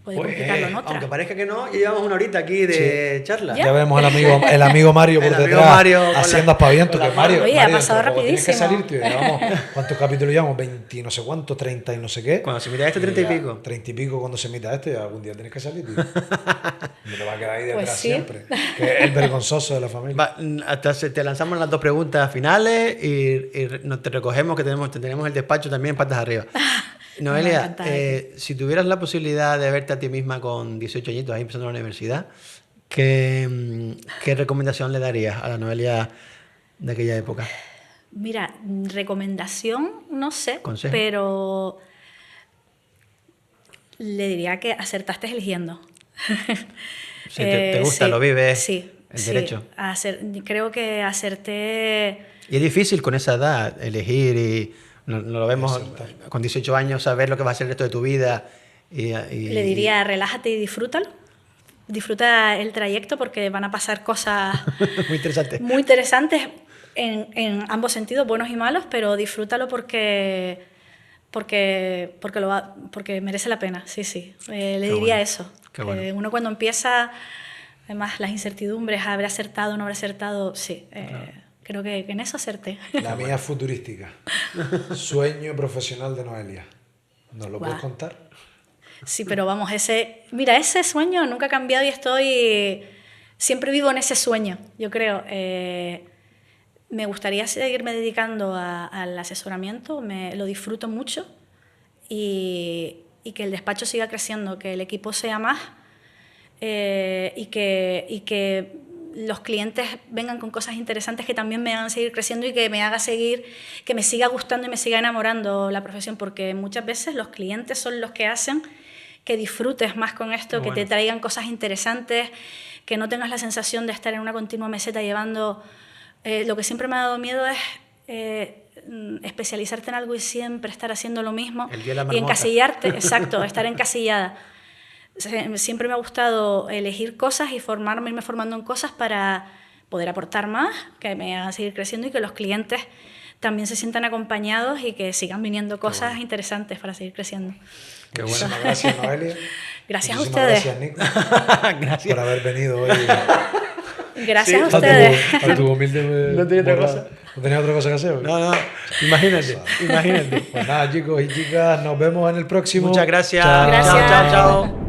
puede complicarlo en otras. Aunque parezca que no, ya llevamos una horita aquí de charla. Ya vemos al amigo Mario por detrás haciendo aspavientos. Que Mario, ha pasado rapidísimo. Tienes que salir, tío. ¿Cuántos capítulos llevamos? 20 no sé cuánto, 30 y no sé qué. Cuando se mira 30 y pico. 30 y pico cuando se emita y algún día tienes que salir, tío. Me lo va a quedar ahí detrás siempre. Que es el vergonzoso de la familia. Te lanzamos las 2 preguntas finales y te recogemos que tenemos el despacho también patas arriba. Noelia, si tuvieras la posibilidad de verte a ti misma con 18 añitos, ahí empezando la universidad, ¿qué recomendación le darías a la Noelia de aquella época? Mira, recomendación, no sé, ¿consejo? Pero le diría que acertaste eligiendo. Si te gusta, lo vives, sí, el derecho. Creo que acerté... Y es difícil con esa edad elegir y... No lo vemos con 18 años, saber lo que va a ser el resto de tu vida. Le diría, relájate y disfrútalo. Disfruta el trayecto porque van a pasar cosas muy interesantes en ambos sentidos, buenos y malos, pero disfrútalo porque merece la pena. Sí. Le diría eso. Uno cuando empieza, además las incertidumbres, habré acertado o no habré acertado, sí. Creo que en eso acerté. La mía es futurística. Sueño profesional de Noelia. ¿Nos lo puedes contar? Sí, pero vamos, ese sueño nunca ha cambiado y siempre vivo en ese sueño, yo creo. Me gustaría seguirme dedicando al asesoramiento, lo disfruto mucho y que el despacho siga creciendo, que el equipo sea más y que los clientes vengan con cosas interesantes que también me hagan seguir creciendo y que que me siga gustando y me siga enamorando la profesión, porque muchas veces los clientes son los que hacen que disfrutes más con esto, que te traigan cosas interesantes, que no tengas la sensación de estar en una continua meseta llevando... lo que siempre me ha dado miedo es especializarte en algo y siempre estar haciendo lo mismo y encasillarte, exacto, estar encasillada. Siempre me ha gustado elegir cosas y irme formando en cosas para poder aportar más, que me hagan seguir creciendo y que los clientes también se sientan acompañados y que sigan viniendo cosas interesantes para seguir creciendo. Qué bueno, gracias Noelia. Gracias a ustedes. Gracias Nico por haber venido hoy. Gracias a ustedes. A tu humilde... ¿No tenía otra cosa? ¿No tenías otra cosa que hacer? No, imagínate. Pues nada, chicos y chicas, nos vemos en el próximo. Muchas gracias. Chao. Gracias. Chao.